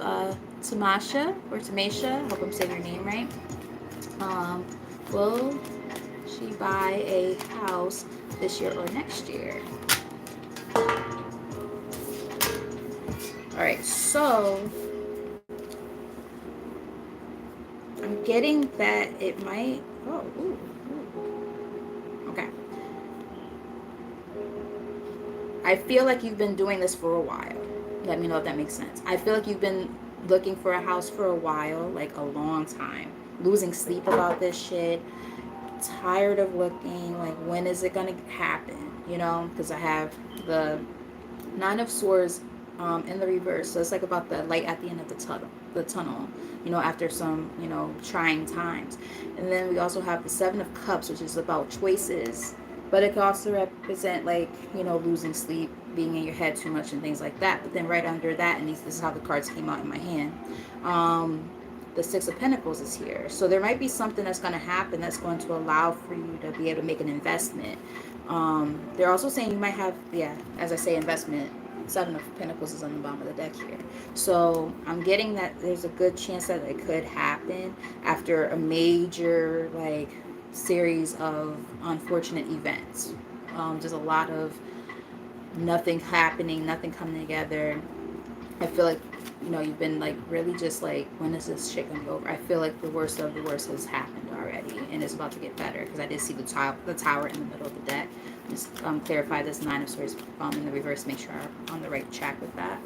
Tamasha, or Tamasha, I hope I'm saying your name right. um, will she buy a house this year or next year? All right, so I'm getting that it might. Oh, ooh, ooh. Okay. I feel like you've been doing this for a while. Let me know if that makes sense. I feel like you've been looking for a house for a while, like a long time. Losing sleep about this shit. Tired of looking. Like, when is it gonna happen? Because I have the Nine of Swords in the reverse. So it's like about the light at the end of the tunnel. The tunnel. After some trying times. And then we also have the Seven of Cups, which is about choices. But it can also represent, like, losing sleep, being in your head too much, and things like that. But then right under that, and this is how the cards came out in my hand. The Six of Pentacles is here. So there might be something that's going to happen that's going to allow for you to be able to make an investment. They're also saying you might have, yeah, as I say, investment. Seven of Pentacles is on the bottom of the deck here. So I'm getting that there's a good chance that it could happen after a major, like, series of unfortunate events. Just a lot of nothing happening, nothing coming together. I feel like, you've been like really just like, when is this shit gonna be over? I feel like the worst of the worst has happened already, and it's about to get better, because I did see the tower in the middle of the deck. Just clarify this Nine of Swords in the reverse, make sure I'm on the right track with that.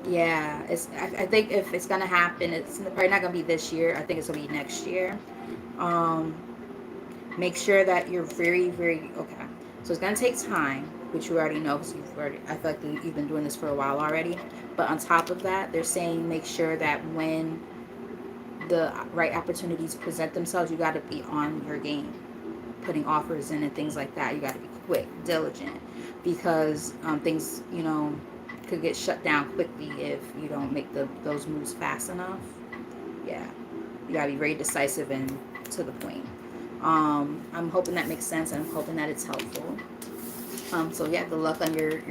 Yeah, I think if it's gonna happen, it's probably not gonna be this year. I think it's gonna be next year. Um, Make sure that you're very, very okay. So it's gonna take time, which you already know, because I feel like you've been doing this for a while already. But on top of that, they're saying make sure that when the right opportunities present themselves, you got to be on your game, putting offers in and things like that. You got to be quick, diligent, because things, could get shut down quickly if you don't make those moves fast enough. Yeah, you got to be very decisive and to the point. I'm hoping that makes sense, and I'm hoping that it's helpful. So yeah, good luck on your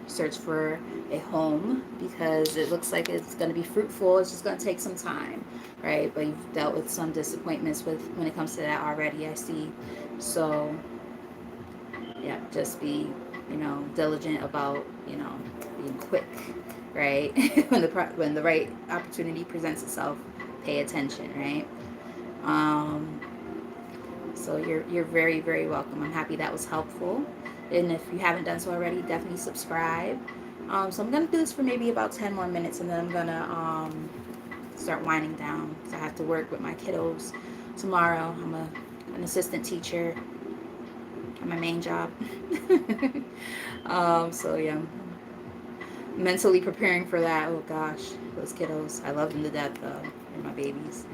search for a home, because it looks like it's going to be fruitful. It's just going to take some time, right? But you've dealt with some disappointments with when it comes to that already, I see. So yeah, just be diligent about being quick, right? When the right opportunity presents itself, pay attention, right? Um, So you're very, very welcome. I'm happy that was helpful. And if you haven't done so already, definitely subscribe. So I'm gonna do this for maybe about 10 more minutes, and then I'm gonna start winding down, because I have to work with my kiddos tomorrow. I'm an assistant teacher at my main job. So yeah, I'm mentally preparing for that. Oh gosh, those kiddos. I love them to death though. They're my babies.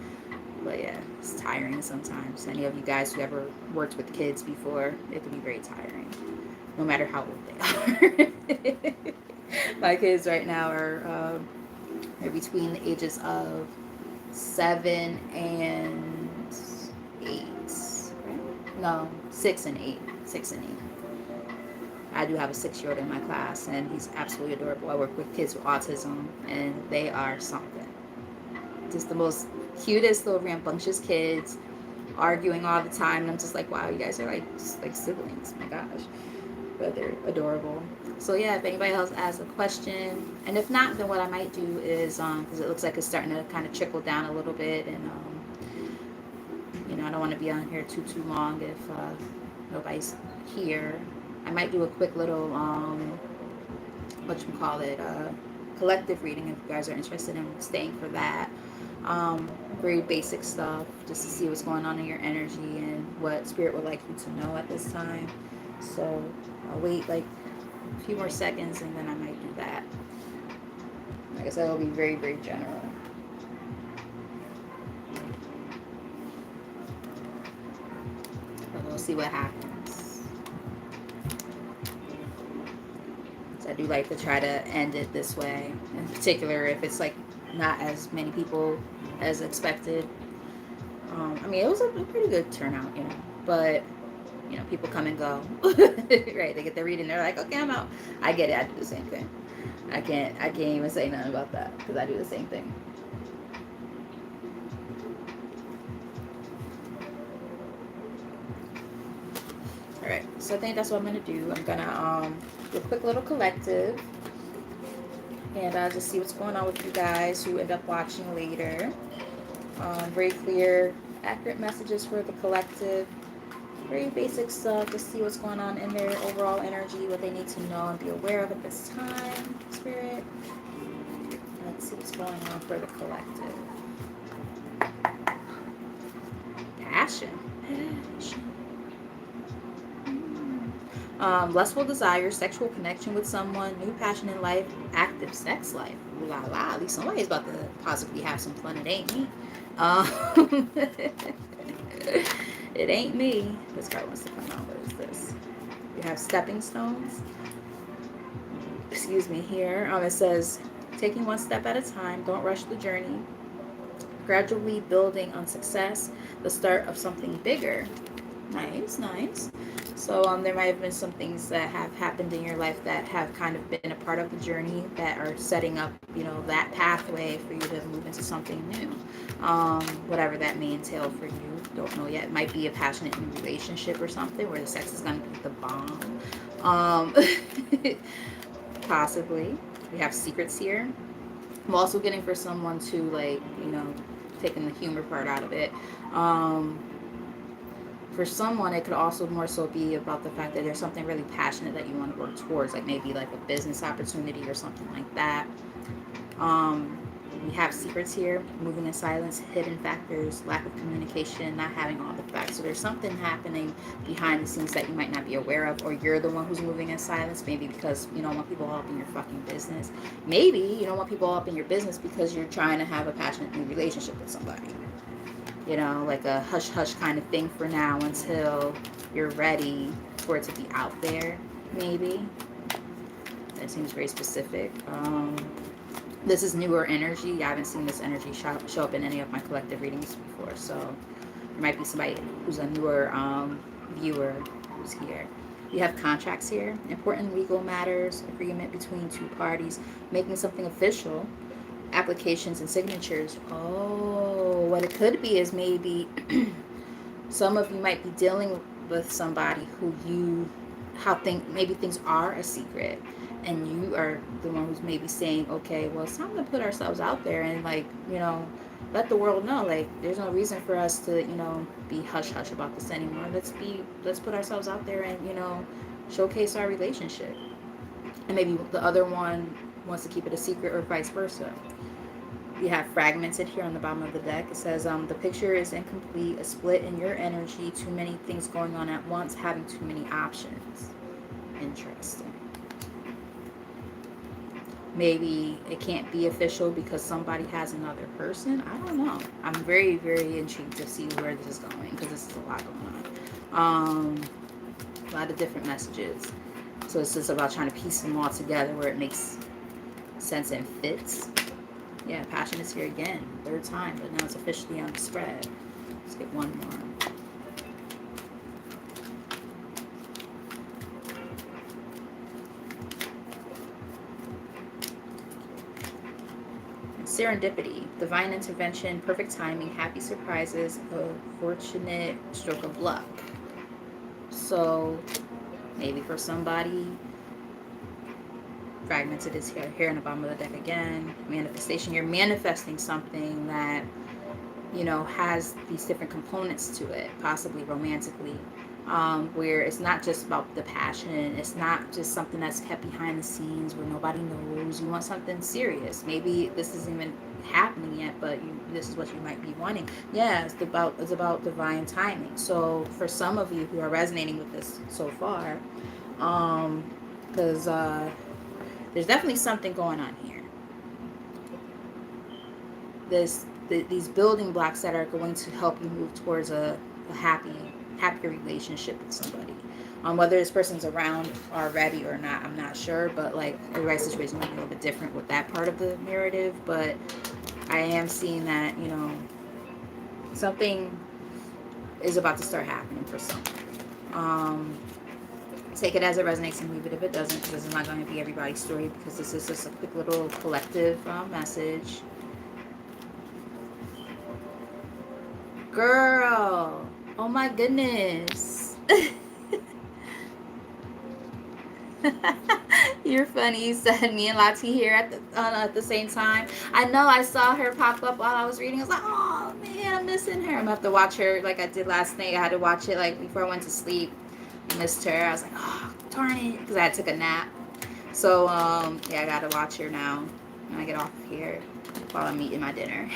But yeah, it's tiring sometimes. Any of you guys who ever worked with kids before, it can be very tiring, no matter how old they are. My kids right now are between the ages of 7 and 8. No, 6 and 8. 6 and 8. I do have a 6-year-old in my class, and he's absolutely adorable. I work with kids with autism, and they are something. Just the most cutest little rambunctious kids, arguing all the time, and I'm just like, wow, you guys are like siblings. My gosh, but they're adorable. So yeah, if anybody else has a question, and if not, then what I might do is, because it looks like it's starting to kind of trickle down a little bit, and I don't want to be on here too long if nobody's here. I might do a quick little what you call it, collective reading, if you guys are interested in staying for that. very basic stuff, just to see what's going on in your energy and what spirit would like you to know at this time. So I'll wait like a few more seconds and then I might do that. Like I said, it'll be very, very general. But we'll see what happens. So I do like to try to end it this way, in particular if it's like not as many people as expected. I mean, it was a pretty good turnout, you know, but you know, people come and go. Right? They get their reading, they're like, okay, I'm out. I get it. I do the same thing. I can't even say nothing about that because I do the same thing. All right, so I think that's what I'm gonna do. I'm gonna do a quick little collective and just see what's going on with you guys who end up watching later. Very clear, accurate messages for the collective. Very basic stuff. Just see what's going on in their overall energy, what they need to know and be aware of at this time, Spirit. Let's see what's going on for the collective. Passion. Lustful desire, sexual connection with someone, new passion in life, active sex life. Ooh la la, at least somebody's about to possibly have some fun. It ain't me. It ain't me. This card wants to come out. What is this? We have stepping stones. Excuse me here. It says, taking one step at a time, don't rush the journey. Gradually building on success, the start of something bigger. Nice, nice. So there might have been some things that have happened in your life that have kind of been a part of the journey that are setting up, you know, that pathway for you to move into something new. Whatever that may entail for you, don't know yet. It might be a passionate new relationship or something where the sex is going to be the bomb. Possibly. We have secrets here. I'm also getting for someone to, like, you know, taking the humor part out of it. For someone, it could also more so be about the fact that there's something really passionate that you want to work towards, like maybe like a business opportunity or something like that. We have secrets here, moving in silence, hidden factors, lack of communication, not having all the facts. So there's something happening behind the scenes that you might not be aware of, or you're the one who's moving in silence, maybe because you don't want people all up in your fucking business. Maybe you don't want people all up in your business because you're trying to have a passionate new relationship with somebody. You know, like a hush-hush kind of thing for now until you're ready for it to be out there, maybe. That seems very specific. This is newer energy. I haven't seen this energy show up in any of my collective readings before, so there might be somebody who's a newer viewer who's here. We have contracts here, important legal matters, agreement between two parties, making something official, applications and signatures. Oh, what it could be is maybe some of you might be dealing with somebody who maybe things are a secret, and you are the one who's maybe saying, okay, well, it's time to put ourselves out there and, like, you know, let the world know, like, there's no reason for us to, you know, be hush hush about this anymore. Let's put ourselves out there and, you know, showcase our relationship. And maybe the other one wants to keep it a secret, or vice versa. We have fragmented here on the bottom of the deck. It says, the picture is incomplete, a split in your energy, too many things going on at once, having too many options. Interesting. Maybe it can't be official because somebody has another person. I don't know. I'm very, very intrigued to see where this is going, because this is a lot going on. A lot of different messages. So it's just about trying to piece them all together where it makes sense and fits. Yeah, passion is here again, third time, but now it's officially on the spread. Let's get one more. Serendipity, divine intervention, perfect timing, happy surprises, a fortunate stroke of luck. So maybe for somebody, fragmented is here in the bottom of the deck again. Manifestation, you're manifesting something that, you know, has these different components to it, possibly romantically, where it's not just about the passion. It's not just something that's kept behind the scenes where nobody knows. You want something serious. Maybe this isn't even, happening yet, but this is what you might be wanting. Yeah, it's about divine timing. So for some of you who are resonating with this so far, because there's definitely something going on here. These building blocks that are going to help you move towards a happier relationship with somebody. Whether this person's around already or not, I'm not sure. But like everybody's situation might be a little bit different with that part of the narrative. But I am seeing that something is about to start happening for some. Take it as it resonates and leave it if it doesn't, because this is not going to be everybody's story, because this is just a quick little collective message. Girl, oh my goodness. You're funny. You said me and Lati here at the same time. I know. I saw her pop up while I was reading. I was like, oh man, I'm missing her. I'm gonna have to watch her like I did last night. I had to watch it like before I went to sleep. I missed her. I was like, oh darn it, because I took a nap. So yeah, I gotta watch her now when I get off of here while I'm eating my dinner.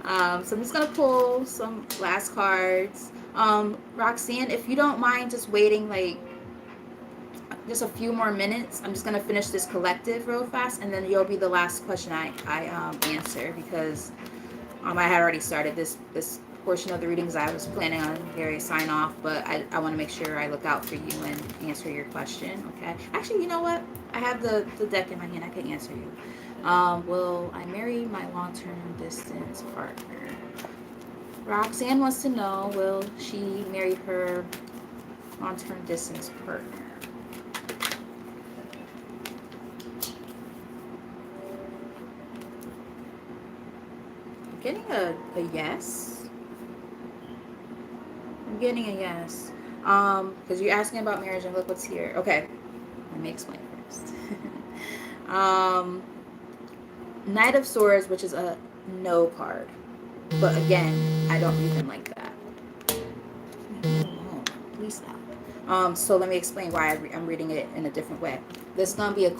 So I'm just gonna pull some last cards. Roxanne, if you don't mind just waiting like just a few more minutes, I'm just gonna finish this collective real fast, and then you'll be the last question I answer, because I had already started this portion of the readings. I was planning on Gary sign off, but I want to make sure I look out for you and answer your question. Okay. Actually, you know what? I have the deck in my hand. I can answer you. Will I marry my long-term distance partner? Roxanne wants to know, will she marry her long-term distance partner? I'm getting a yes. I'm getting a yes. Because you're asking about marriage, and look what's here. Okay, let me explain first. Knight of Swords, which is a no card. But again, I don't read them like that. Please stop. So let me explain why I'm reading it in a different way. This is gonna be a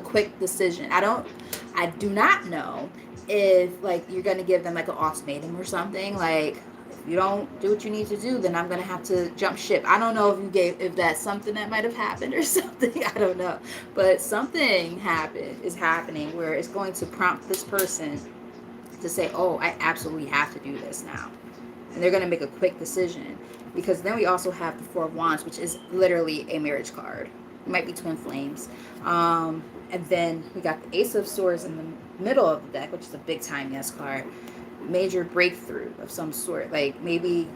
quick decision. I do not know if like you're gonna give them like an ultimatum or something. Like if you don't do what you need to do, then I'm gonna have to jump ship. I don't know if that's something that might have happened or something. I don't know, but something is happening where it's going to prompt this person to say, oh, I absolutely have to do this now. And they're going to make a quick decision. Because then we also have the Four of Wands, which is literally a marriage card. It might be twin flames. And then we got the Ace of Swords in the middle of the deck, which is a big time yes card. Major breakthrough of some sort. Like maybe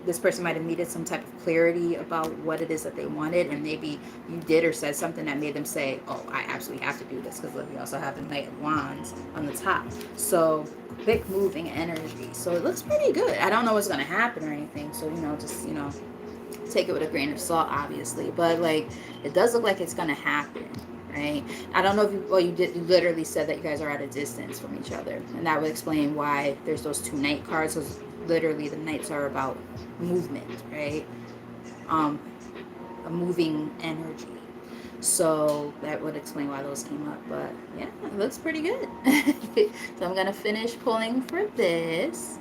this person might have needed some type of clarity about what it is that they wanted, and maybe you did or said something that made them say, oh, I absolutely have to do this, because we also have the Knight of Wands on the top. So quick moving energy. So it looks pretty good. I don't know what's going to happen or anything, so just take it with a grain of salt, obviously, but like it does look like it's going to happen, right? I don't know if you literally said that you guys are at a distance from each other, and that would explain why there's those two Knight cards. Because literally the Knights are about movement, right? A moving energy. So that would explain why those came up. But yeah, it looks pretty good. So I'm gonna finish pulling for this.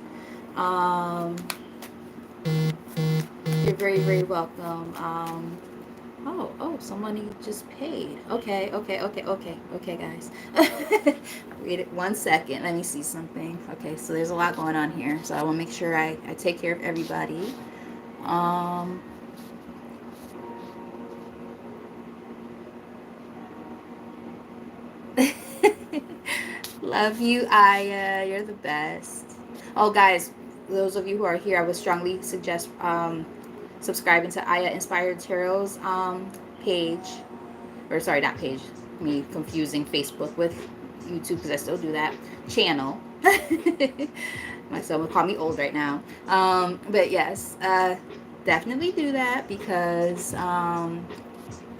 You're very, very welcome. Oh, somebody just paid. Okay, guys. Wait 1 second. Let me see something. Okay, so there's a lot going on here. So I want to make sure I take care of everybody. Love you, Aya. You're the best. Oh, guys, those of you who are here, I would strongly suggest subscribing to Aya Inspired Tarot's page. Or sorry, not page. Me confusing Facebook with YouTube, because I still do that. Channel. My son would call me old right now. But yes, definitely do that, because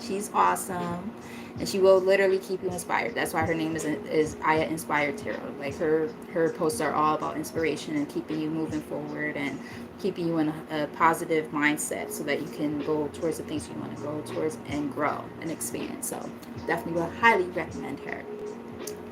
she's awesome. And she will literally keep you inspired. That's why her name is Aya Inspired Tarot. Like her posts are all about inspiration and keeping you moving forward and keeping you in a positive mindset, so that you can go towards the things you want to go towards and grow and expand. So definitely will highly recommend her.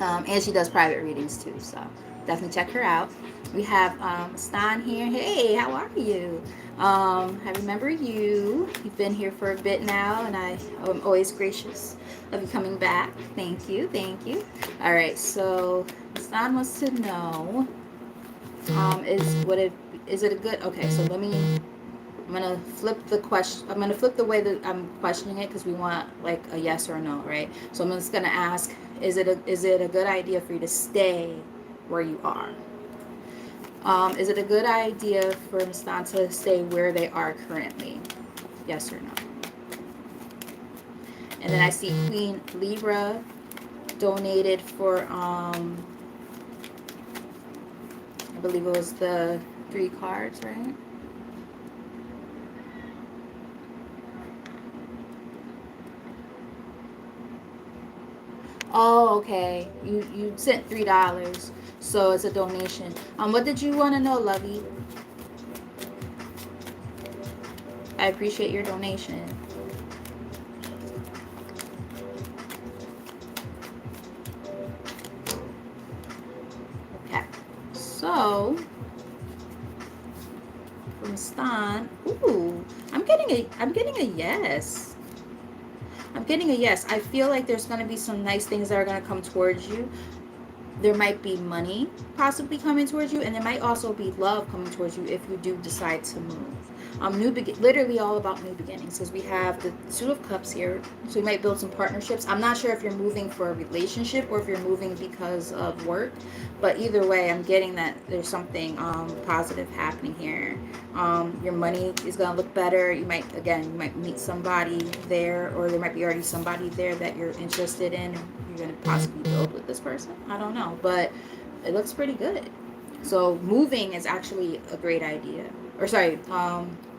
And she does private readings too, so definitely check her out. We have Stan here. Hey, how are you? I remember you. You've been here for a bit now, and I'm always gracious of you coming back. Thank you, thank you. All right, so Stan wants to know, is it a good? Okay, so I'm gonna flip the question. I'm gonna flip the way that I'm questioning it because we want like a yes or a no, right? So I'm just gonna ask: is it a good idea for you to stay where you are? Is it a good idea for Stan to stay where they are currently? Yes or no? And then I see Queen Libra donated for I believe it was the 3 cards, right? Oh, okay. You sent $3, so it's a donation. What did you want to know, Lovey? I appreciate your donation. Okay. So from Stan, ooh, I'm getting a yes. I'm getting a yes. I feel like there's gonna be some nice things that are gonna come towards you. There might be money possibly coming towards you, and there might also be love coming towards you if you do decide to move. Literally all about new beginnings, because we have the Two of Cups here, so you might build some partnerships. I'm not sure if you're moving for a relationship or if you're moving because of work, but either way, I'm getting that there's something positive happening here. Your money is gonna look better. You might meet somebody there, or there might be already somebody there that you're interested in. You're gonna possibly build with this person. I don't know, but it looks pretty good. So moving is actually a great idea. Or sorry,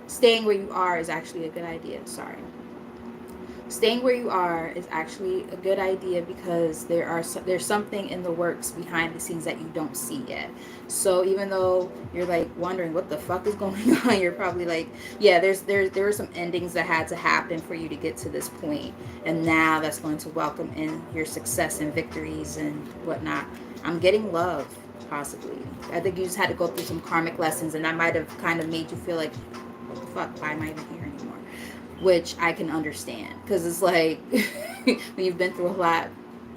staying where you are is actually a good idea. Sorry. Staying where you are is actually a good idea because there's something in the works behind the scenes that you don't see yet. So even though you're like wondering what the fuck is going on, you're probably like, yeah, there were some endings that had to happen for you to get to this point, and now that's going to welcome in your success and victories and whatnot. I'm getting love, possibly. I think you just had to go through some karmic lessons, and that might have kind of made you feel like, what the fuck, why am I even here anymore? Which I can understand, because it's like when you've been through a lot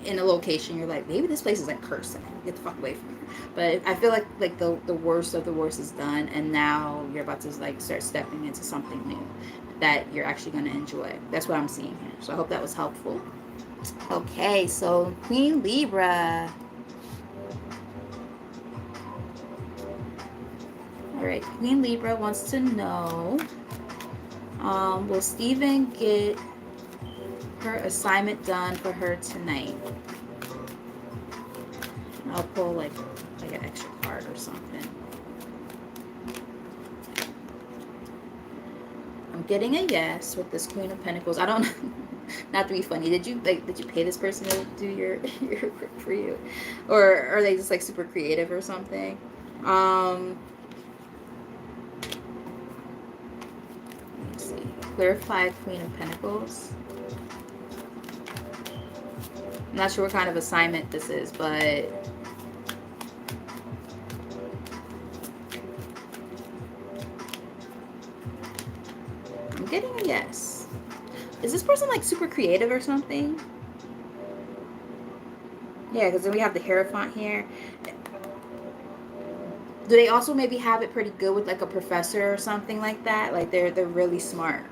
in a location, you're like, maybe this place is like cursing. Get the fuck away from here. But I feel like the worst of the worst is done, and now you're about to like start stepping into something new that you're actually going to enjoy. That's what I'm seeing here. So I hope that was helpful. Okay, so Queen Libra. All right, Queen Libra wants to know, will Steven get her assignment done for her tonight? I'll pull like an extra card or something. I'm getting a yes with this Queen of Pentacles. I don't not to be funny. Did you pay this person to do your work for you? Or are they just like super creative or something? Let me see. Clarify Queen of Pentacles. I'm not sure what kind of assignment this is, but I'm getting a yes. Is this person like super creative or something? Yeah, because then we have the Hierophant here. Do they also maybe have it pretty good with like a professor or something like that? Like they're really smart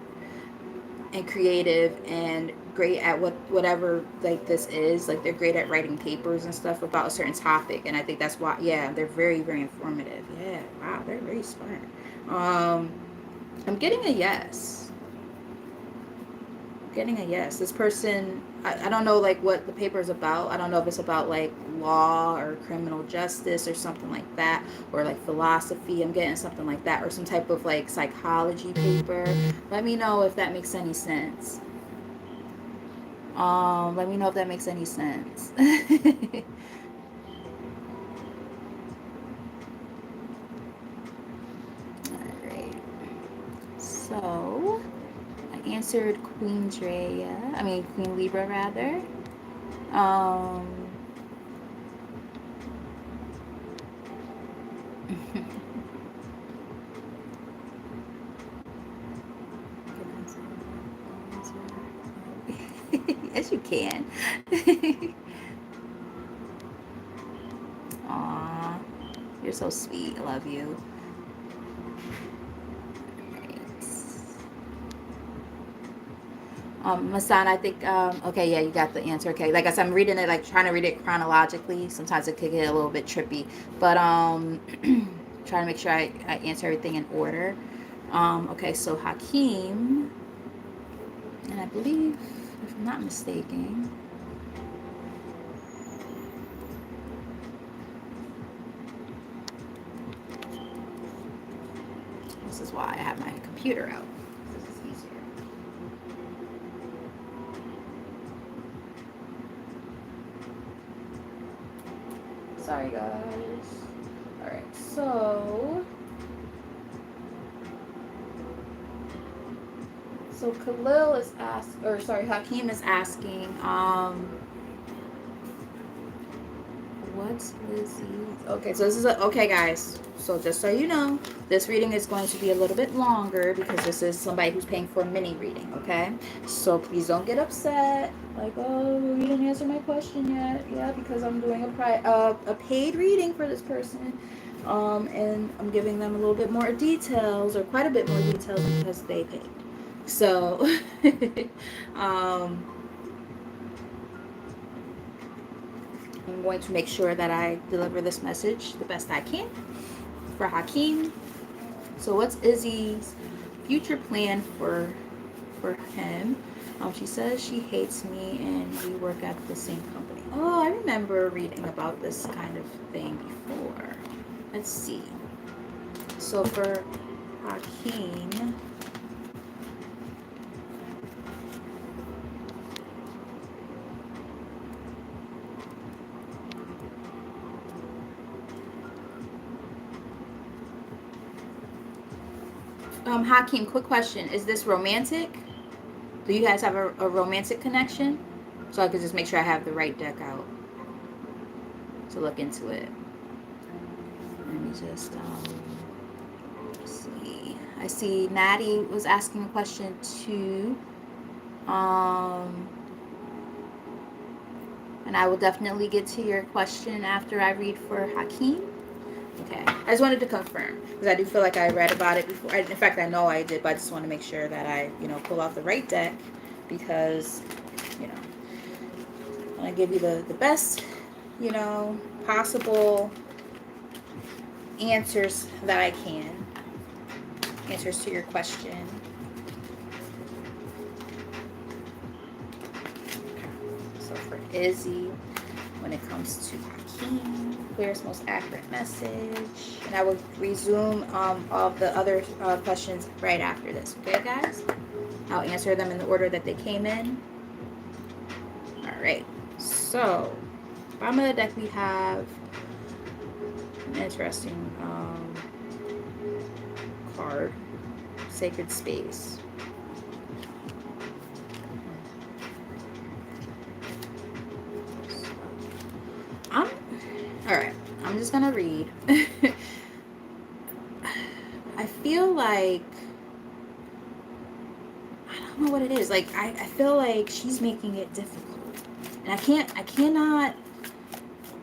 and creative and great at whatever like this is. Like they're great at writing papers and stuff about a certain topic, and I think that's why, yeah, they're very, very informative. Yeah, wow, they're very smart. I'm getting a yes. Getting a yes. This person, I don't know like what the paper is about. I don't know if it's about like law or criminal justice or something like that, or like philosophy. I'm getting something like that, or some type of like psychology paper. Let me know if that makes any sense. Let me know if that makes any sense. Alright. So I answered Queen Libra rather. Um Yes, you can. Aw, you're so sweet. I love you. Right. Masan, I think, okay, yeah, you got the answer. Okay, like I said, I'm reading it, like trying to read it chronologically. Sometimes it could get a little bit trippy, but trying to make sure I answer everything in order. Okay, so Hakeem, and I believe, if I'm not mistaken, this is why I have my computer out. This is easier. Sorry, guys. All right, so Khalil is Hakeem is asking, what's Lizzie? Okay, so this is okay, guys. So just so you know, this reading is going to be a little bit longer because this is somebody who's paying for a mini reading. Okay, so please don't get upset. Like, oh, you didn't answer my question yet. Yeah, because I'm doing a paid reading for this person, and I'm giving them a little bit more details, or quite a bit more details, because they paid. So, um, I'm going to make sure that I deliver this message the best I can for Hakeem. So what's Izzy's future plan for him? She says she hates me and we work at the same company. Oh, I remember reading about this kind of thing before. Let's see. So for Hakeem, Hakeem, quick question. Is this romantic? Do you guys have a romantic connection? So I could just make sure I have the right deck out to look into it. Let me just see. I see Natty was asking a question too. And I will definitely get to your question after I read for Hakeem. Okay, I just wanted to confirm because I do feel like I read about it before. In fact, I know I did, but I just want to make sure that I, pull out the right deck because, I want to give you the best, possible answers that I can. Answers to your question. So for Izzy, when it comes to Hakeem, clearest, most accurate message. And I will resume all of the other questions right after this. Okay, guys? I'll answer them in the order that they came in. All right. So, bottom of the deck we have an interesting card, Sacred Space. Alright, I'm just gonna read. I feel like, I don't know what it is. Like, I feel like she's making it difficult. And I cannot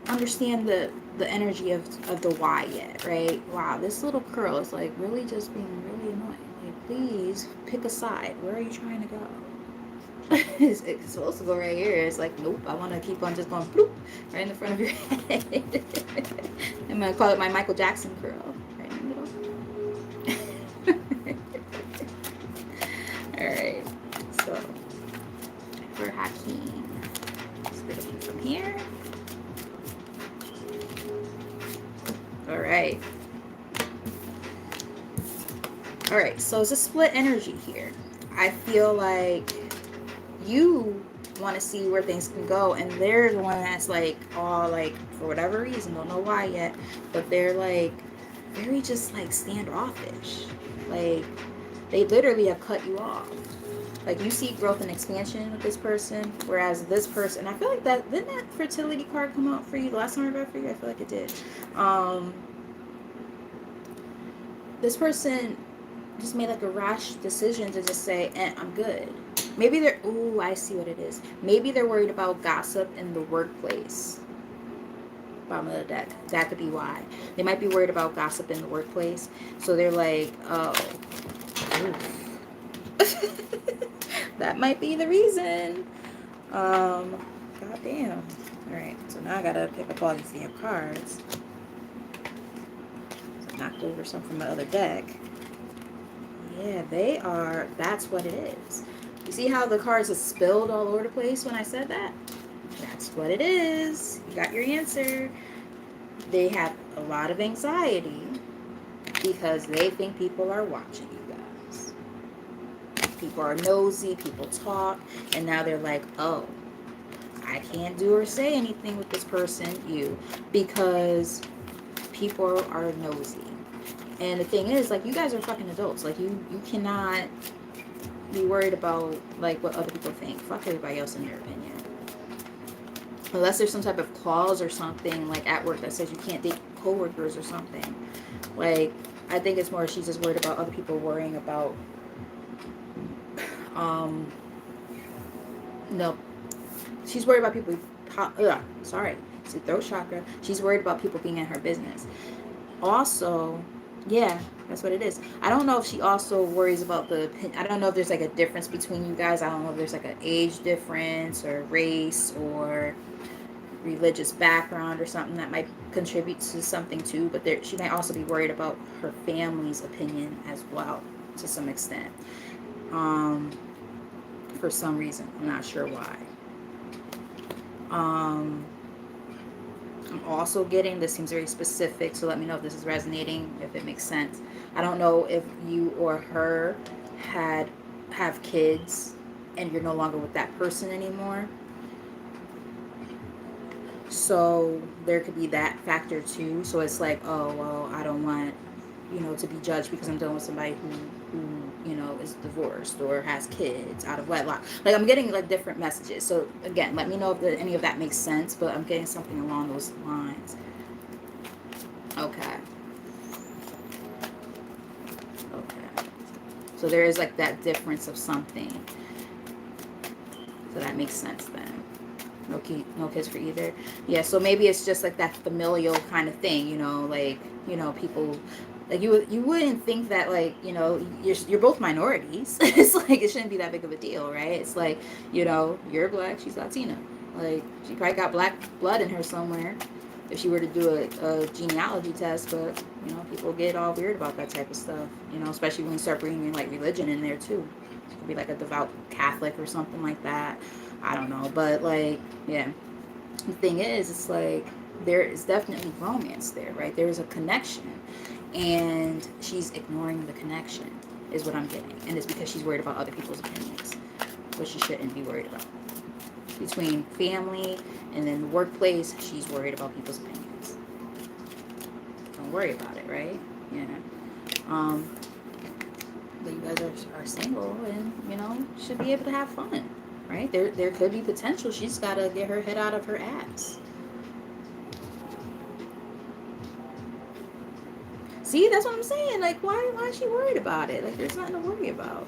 understand the energy of the why yet, right? Wow, this little curl is like really just being really annoying. Like, please pick a side. Where are you trying to go? It's supposed to go right here. It's like, nope, I want to keep on just going bloop, right in the front of your head. I'm going to call it my Michael Jackson curl. Right in the middle. Alright, so for Hakeem, split it from here. Alright. Alright, so it's a split energy here. I feel like you want to see where things can go, and they're the one that's like, all like, for whatever reason, don't know why yet, but they're like very just like standoffish. Like, they literally have cut you off. Like, you see growth and expansion with this person, whereas this person, I feel like didn't that fertility card come out for you the last time I read for you? I feel like it did. This person just made like a rash decision to just say, I'm good. Maybe they're, ooh, I see what it is. Maybe they're worried about gossip in the workplace. Bottom of the deck. That could be why. They might be worried about gossip in the workplace. So they're like, oh, oof. That might be the reason. Goddamn. Alright, so now I gotta pick up all these damn cards. So I knocked over some from my other deck. Yeah, they are, that's what it is. You see how the cards are spilled all over the place when I said that? That's what it is. You got your answer. They have a lot of anxiety because they think people are watching you guys. People are nosy, people talk, and now they're like, oh, I can't do or say anything with this person, you, because people are nosy. And the thing is, like, you guys are fucking adults. Like, you cannot be worried about, like, what other people think. Fuck everybody else in your opinion. Unless there's some type of clause or something, like, at work that says you can't date coworkers or something. Like, I think it's more she's just worried about other people worrying about, no. She's worried about people, see, throat chakra. She's worried about people being in her business. Also, yeah, that's what it is. I don't know if she also worries about I don't know if there's like a difference between you guys. I don't know if there's like an age difference or race or religious background or something that might contribute to something too. But she might also be worried about her family's opinion as well, to some extent. For some reason, I'm not sure why. I'm also getting, this seems very specific, so let me know if this is resonating, if it makes sense. I don't know if you or her have kids and you're no longer with that person anymore. So there could be that factor too. So it's like, oh, well, I don't want, to be judged because I'm dealing with somebody who is divorced or has kids out of wedlock. Like, I'm getting like different messages. So again, let me know if any of that makes sense, but I'm getting something along those lines. Okay. So there is like that difference of something. So that makes sense then. No kids for either. Yeah, so maybe it's just like that familial kind of thing, like, people, like, you wouldn't think that, like, you're both minorities. It's like, it shouldn't be that big of a deal, right? It's like, you're black, she's Latina. Like, she probably got black blood in her somewhere if she were to do a genealogy test, but, people get all weird about that type of stuff, especially when you start bringing, like, religion in there, too. It could be, like, a devout Catholic or something like that. I don't know, but, like, yeah. The thing is, it's like, there is definitely romance there, right? There is a connection, and she's ignoring the connection, is what I'm getting. And it's because she's worried about other people's opinions, which she shouldn't be worried about. Between family and then the workplace, she's worried about people's opinions. Don't worry about it, right? Yeah. But you guys are single and, should be able to have fun. Right? There could be potential. She's got to get her head out of her ass. See, that's what I'm saying. Like, why is she worried about it? Like, there's nothing to worry about.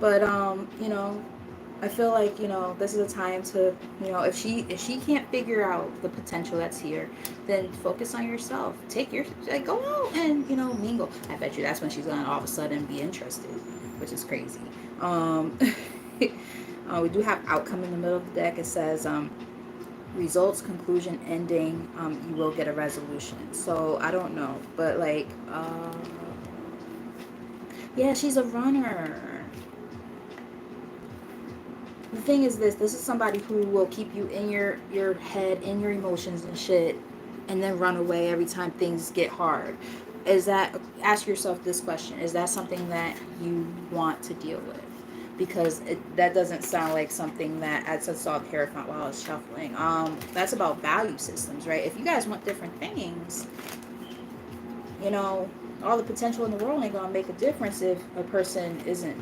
But, I feel like, this is a time to, if she can't figure out the potential that's here, then focus on yourself. Go out and, mingle. I bet you that's when she's going to all of a sudden be interested, which is crazy. We do have outcome in the middle of the deck. It says results, conclusion, ending. You will get a resolution. So I don't know, but like, yeah, she's a runner. The thing is this is somebody who will keep you in your head, in your emotions and shit, and then run away every time things get hard. Ask yourself this question: is that something that you want to deal with? Because that doesn't sound like something that, as I saw the Hierophant while I was shuffling, that's about value systems, right? If you guys want different things, all the potential in the world ain't gonna make a difference if a person isn't,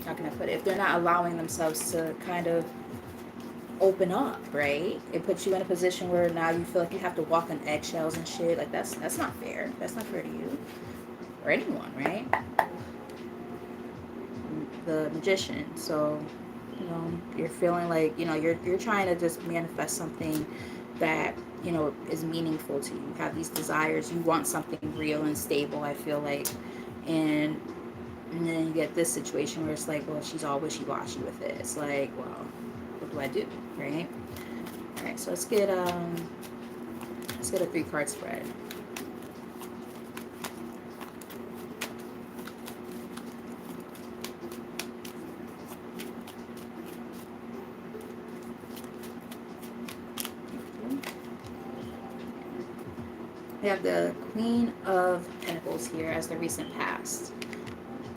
how can I put it? If they're not allowing themselves to kind of open up, right? It puts you in a position where now you feel like you have to walk on eggshells and shit. Like, that's not fair. That's not fair to you or anyone, right? the Magician. So, you're feeling like, you're trying to just manifest something that, is meaningful to you. You have these desires. You want something real and stable, I feel like. And, and then you get this situation where it's like, well, she's all wishy-washy with it. It's like, well, what do I do, right? All right, so let's get a 3-card spread. We have the Queen of Pentacles here as the recent past.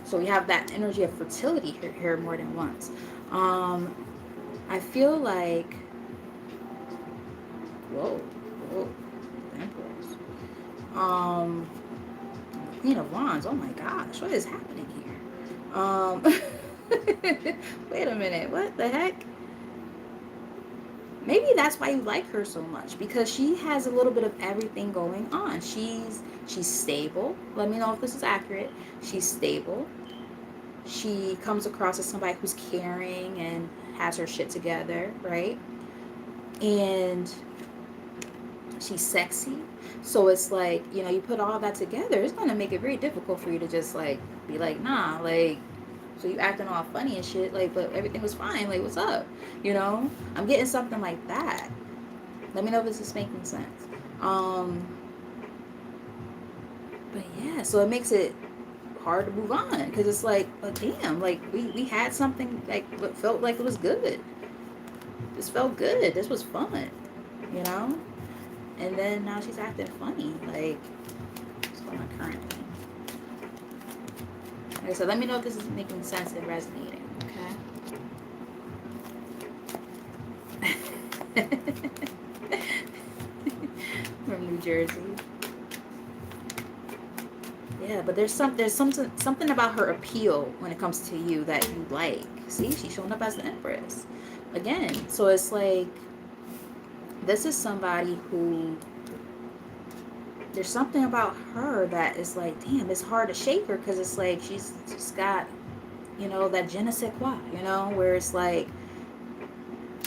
So we have that energy of fertility here more than once. I feel like, whoa, Empress. Queen of Wands. Oh my gosh, what is happening here? Wait a minute, what the heck? Maybe that's why you like her so much, because she has a little bit of everything going on. She's stable. Let me know if this is accurate. She's stable. She comes across as somebody who's caring and has her shit together, right? And she's sexy. So it's like, you put all that together, it's gonna make it very difficult for you to just like be like, nah, like, so you acting all funny and shit, like, but everything was fine, like, what's up? I'm getting something like that. Let me know if this is making sense. But yeah, so it makes it hard to move on, because it's like, but damn, like, we had something like what felt like it was good. This felt good. This was fun, you know. And then now she's acting funny. Like, what's going on currently? Okay, so let me know if this is making sense and resonating. Okay. From New Jersey. Yeah, but there's something about her appeal when it comes to you that you like. See, she's showing up as the Empress again. So it's like, this is somebody who, there's something about her that is like, damn, it's hard to shake her, because it's like she's got, that je ne sais quoi, where it's like,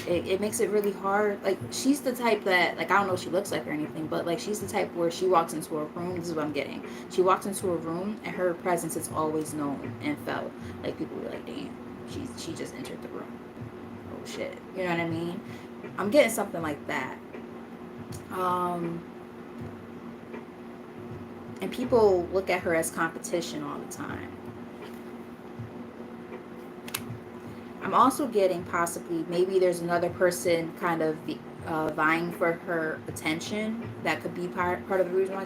it makes it really hard. Like, she's the type that, like, I don't know what she looks like or anything, but like, she's the type where she walks into a room, this is what I'm getting, she walks into a room and her presence is always known and felt. Like, people were like, damn, she just entered the room, oh shit, you know what I mean? I'm getting something like that. And people look at her as competition all the time. I'm also getting possibly, maybe there's another person kind of vying for her attention. That could be part of the reason why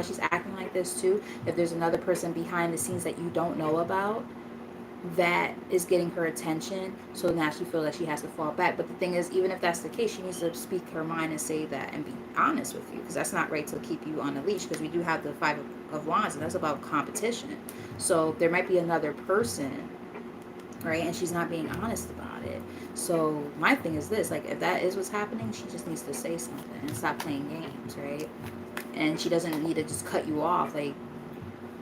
she's acting like this too. If there's another person behind the scenes that you don't know about that is getting her attention, so now she feels like she has to fall back. But the thing is, even if that's the case, she needs to speak her mind and say that and be honest with you, because that's not right to keep you on a leash, because we do have the 5 of Wands, and that's about competition. So there might be another person, right, and she's not being honest about it. So my thing is this, like, if that is what's happening, she just needs to say something and stop playing games, right? And she doesn't need to just cut you off, like,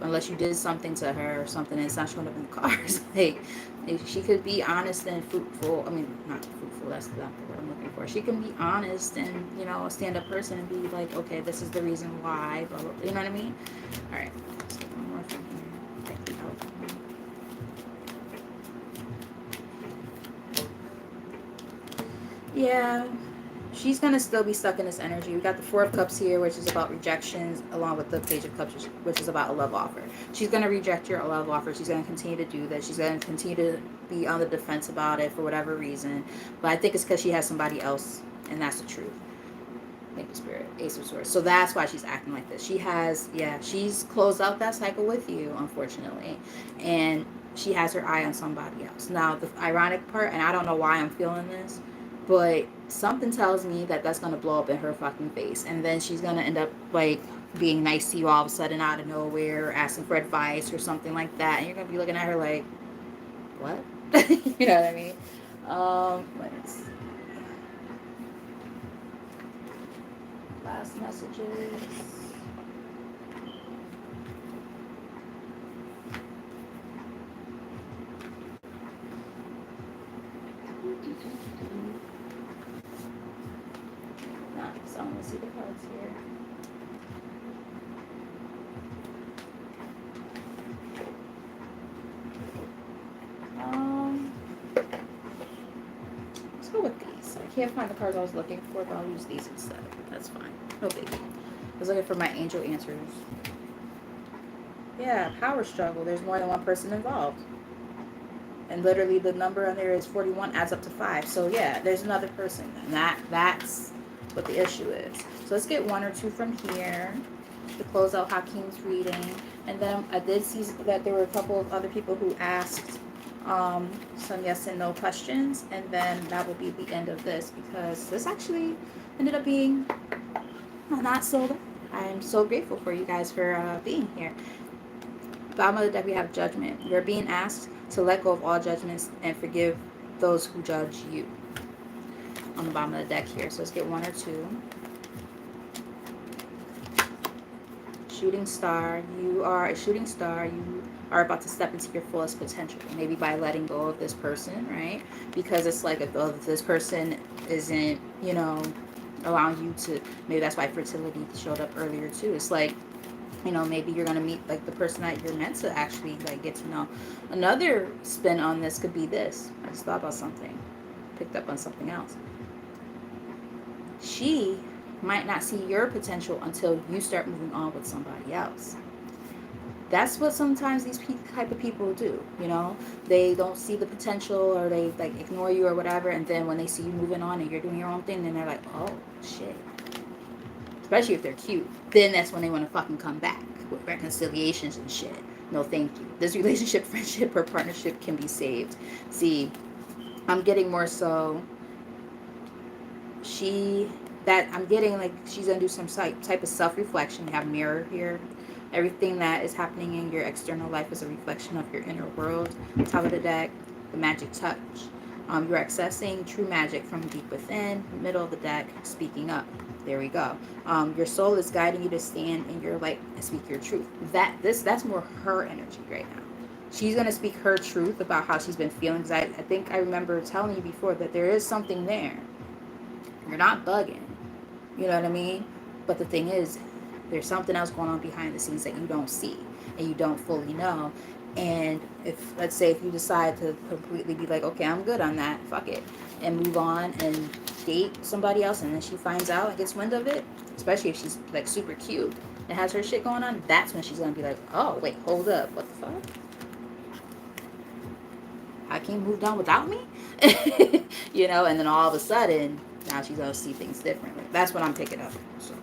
unless you did something to her or something and it's not showing up in the cards. Like, she could be honest and fruitful. I mean, not fruitful, that's not the word I'm looking for. She can be honest and, a stand-up person and be like, okay, this is the reason why, blah, blah, you know what I mean? All right, let's get one more from here. Check it out. Yeah, she's going to still be stuck in this energy. We got the 4 of Cups here, which is about rejections, along with the Page of Cups, which is about a love offer. She's going to reject your love offer. She's going to continue to do this. She's going to continue to be on the defense about it for whatever reason. But I think it's because she has somebody else, and that's the truth. Thank you, Spirit. Ace of Swords. So that's why she's acting like this. She's closed out that cycle with you, unfortunately. And she has her eye on somebody else. Now, the ironic part, and I don't know why I'm feeling this, but something tells me that that's going to blow up in her fucking face. And then she's going to end up, like, being nice to you all of a sudden out of nowhere, asking for advice or something like that. And you're going to be looking at her like, what? You know what I mean? Let's last messages. Nice. I want to see the cards here. Let's go with these. I can't find the cards I was looking for, but I'll use these instead. That's fine. No biggie. I was looking for my angel answers. Yeah, power struggle. There's more than one person involved. And literally the number on there is 41 adds up to 5. So yeah, there's another person. And that's what the issue is. So let's get one or two from here to close out Hakeem's reading. And then I did see that there were a couple of other people who asked some yes and no questions. And then that will be the end of this, because this actually ended up being not so bad. I'm so grateful for you guys for being here. Bottom of the deck, we have judgment. You're being asked to let go of all judgments and forgive those who judge you. On the bottom of the deck here. So let's get one or two. Shooting star. You are a shooting star. You are about to step into your fullest potential. Maybe by letting go of this person, right? Because it's like if this person isn't, you know, allowing you to, maybe that's why fertility showed up earlier too. It's like, you know, maybe you're going to meet like the person that you're meant to actually like get to know. Another spin on this could be this. I just thought about something. Picked up on something else. She might not see your potential until you start moving on with somebody else. That's what sometimes these type of people do, you know. They don't see the potential, or they like ignore you or whatever, and then when they see you moving on and you're doing your own thing, then they're like, oh shit. Especially if they're cute, then that's when they want to fucking come back with reconciliations and shit. No thank you. This relationship, friendship, or partnership can be saved. See, I'm getting more so I'm getting like she's gonna do some type of self-reflection. You have mirror here. Everything that is happening in your external life is a reflection of your inner world. Top of the deck, the magic touch. You're accessing true magic from deep within. Middle of the deck, speaking up. There we go. Your soul is guiding you to stand in your light and speak your truth. That's more her energy right now. She's gonna speak her truth about how she's been feeling. I think I remember telling you before that there is something there. You're not bugging. You know what I mean? But the thing is, there's something else going on behind the scenes that you don't see and you don't fully know. And if, let's say, if you decide to completely be like, okay, I'm good on that, fuck it, and move on and date somebody else, and then she finds out and gets wind of it, especially if she's like super cute and has her shit going on, that's when she's gonna be like, oh wait, hold up, what the fuck? Hakeem moved on without me? You know, and then all of a sudden, now she's gonna see things differently. That's what I'm picking up. So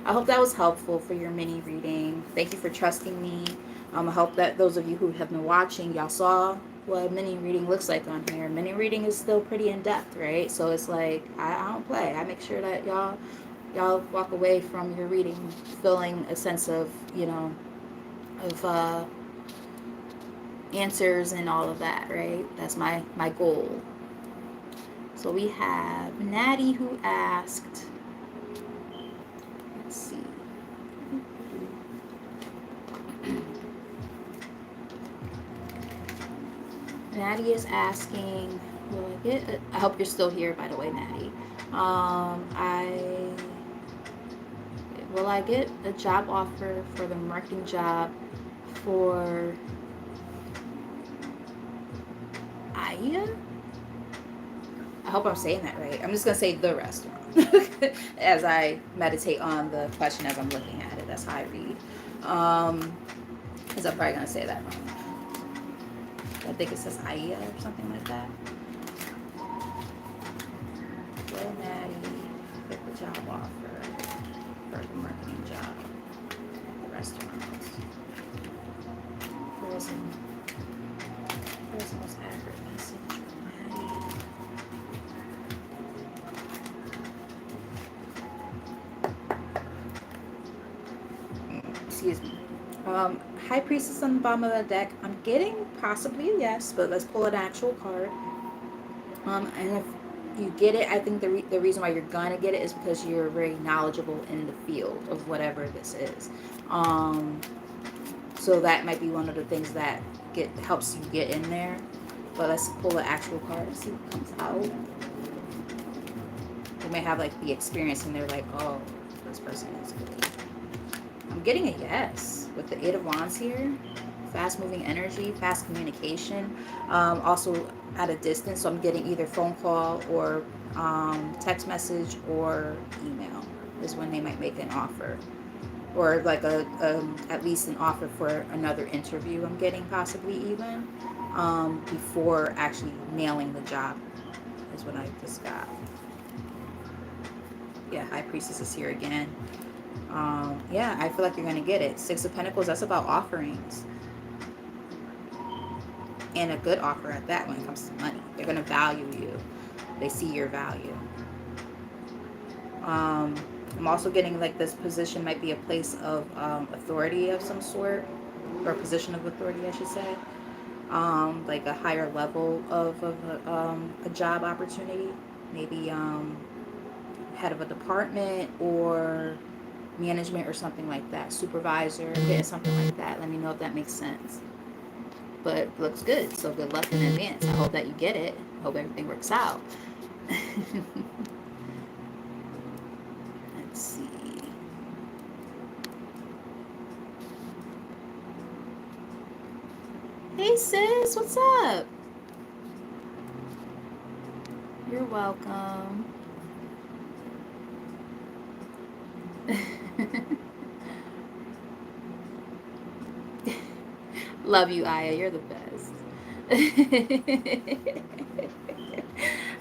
I hope that was helpful for your mini reading. Thank you for trusting me. I hope that those of you who have been watching, y'all saw what a mini reading looks like on here. Mini reading is still pretty in depth, right? So it's like I don't play. I make sure that y'all walk away from your reading feeling a sense of, you know, of answers and all of that, right? That's my goal. So we have Natty who asked, let's see. Natty is asking, I hope you're still here, by the way, Natty. Will I get a job offer for the marketing job for Aya? I hope I'm saying that right. I'm just going to say the restaurant as I meditate on the question as I'm looking at it. That's how I read. Because I'm probably going to say that wrong. I think it says Aya or something like that. Will Maddie get the job offer for the marketing job at the restaurant? Where's the most accurate message from Maddie? Excuse me. High Priestess on the bottom of the deck. I'm getting possibly a yes, but let's pull an actual card. And if you get it, I think the reason why you're gonna get it is because you're very knowledgeable in the field of whatever this is. So that might be one of the things that helps you get in there. But let's pull the actual card and see what comes out. may have like the experience and they're like, oh, this person is good. I'm getting a yes with the Eight of Wands here. Fast moving energy, fast communication. Also at a distance, so I'm getting either phone call or text message or email is when they might make an offer, or like a at least an offer for another interview. I'm getting possibly even before actually nailing the job is what I just got. Yeah, High Priestess is here again. Yeah, I feel like you're gonna get it. Six of Pentacles, that's about offerings. And a good offer at that when it comes to money. They're gonna value you. They see your value. I'm also getting like this position might be a place of authority of some sort, or a position of authority, I should say. Like a higher level of a job opportunity. Maybe head of a department or management or something like that. Supervisor, getting something like that. Let me know if that makes sense. But it looks good, so good luck in advance. I hope that you get it. I hope everything works out. Let's see. Hey sis, what's up? You're welcome. Love you, Aya. You're the best.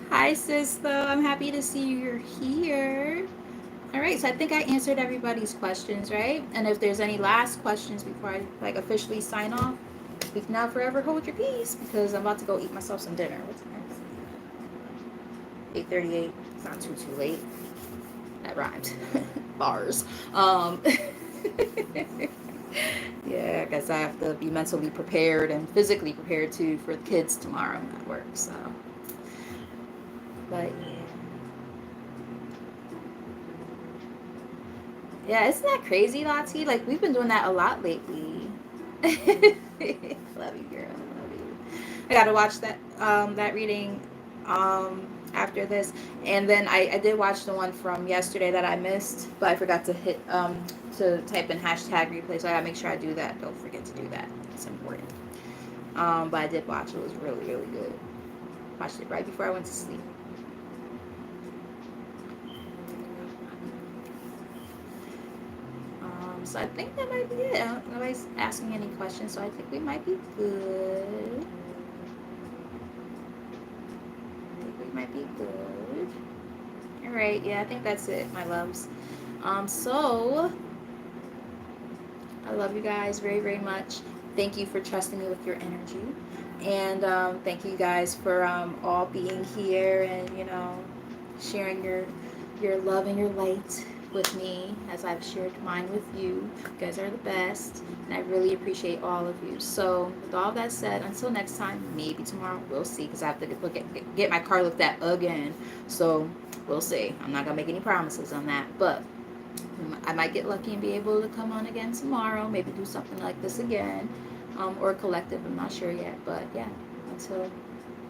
Hi, sis, though. I'm happy to see you're here. All right, so I think I answered everybody's questions, right? And if there's any last questions before I like officially sign off, you can now forever hold your peace because I'm about to go eat myself some dinner. What's next? 8:38. It's not too late. That rhymed. Bars. Yeah, I guess I have to be mentally prepared and physically prepared too for the kids tomorrow at work. So, but yeah, isn't that crazy, Lottie? Like we've been doing that a lot lately. Love you, girl. Love you. I gotta watch that reading after this, and then I did watch the one from yesterday that I missed, but I forgot to hit to type in hashtag replay, so I gotta make sure I do that. Don't forget to do that. It's important. But I did watch it. It was really, really good. Watched it right before I went to sleep. So I think that might be it. Nobody's asking any questions, so I think we might be good. Might be good. All right, yeah, I think that's it, my loves. So I love you guys very, very much. Thank you for trusting me with your energy, and thank you guys for all being here and sharing your love and your light with me as I've shared mine with you. You guys are the best, and I really appreciate all of you. So with all that said, until next time, maybe tomorrow, we'll see, because I have to get my car looked at again. So we'll see. I'm not gonna make any promises on that, but I might get lucky and be able to come on again tomorrow, maybe do something like this again, or collective. I'm not sure yet, but yeah, until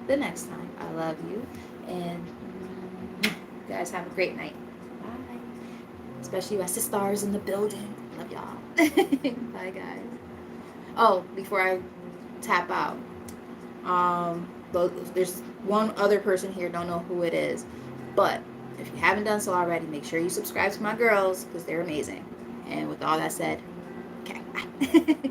the next time, I love you, and you guys have a great night. Especially my sisters in the building. Love y'all. Bye, guys. Oh, before I tap out, there's one other person here. Don't know who it is, but if you haven't done so already, make sure you subscribe to my girls because they're amazing. And with all that said, okay, bye.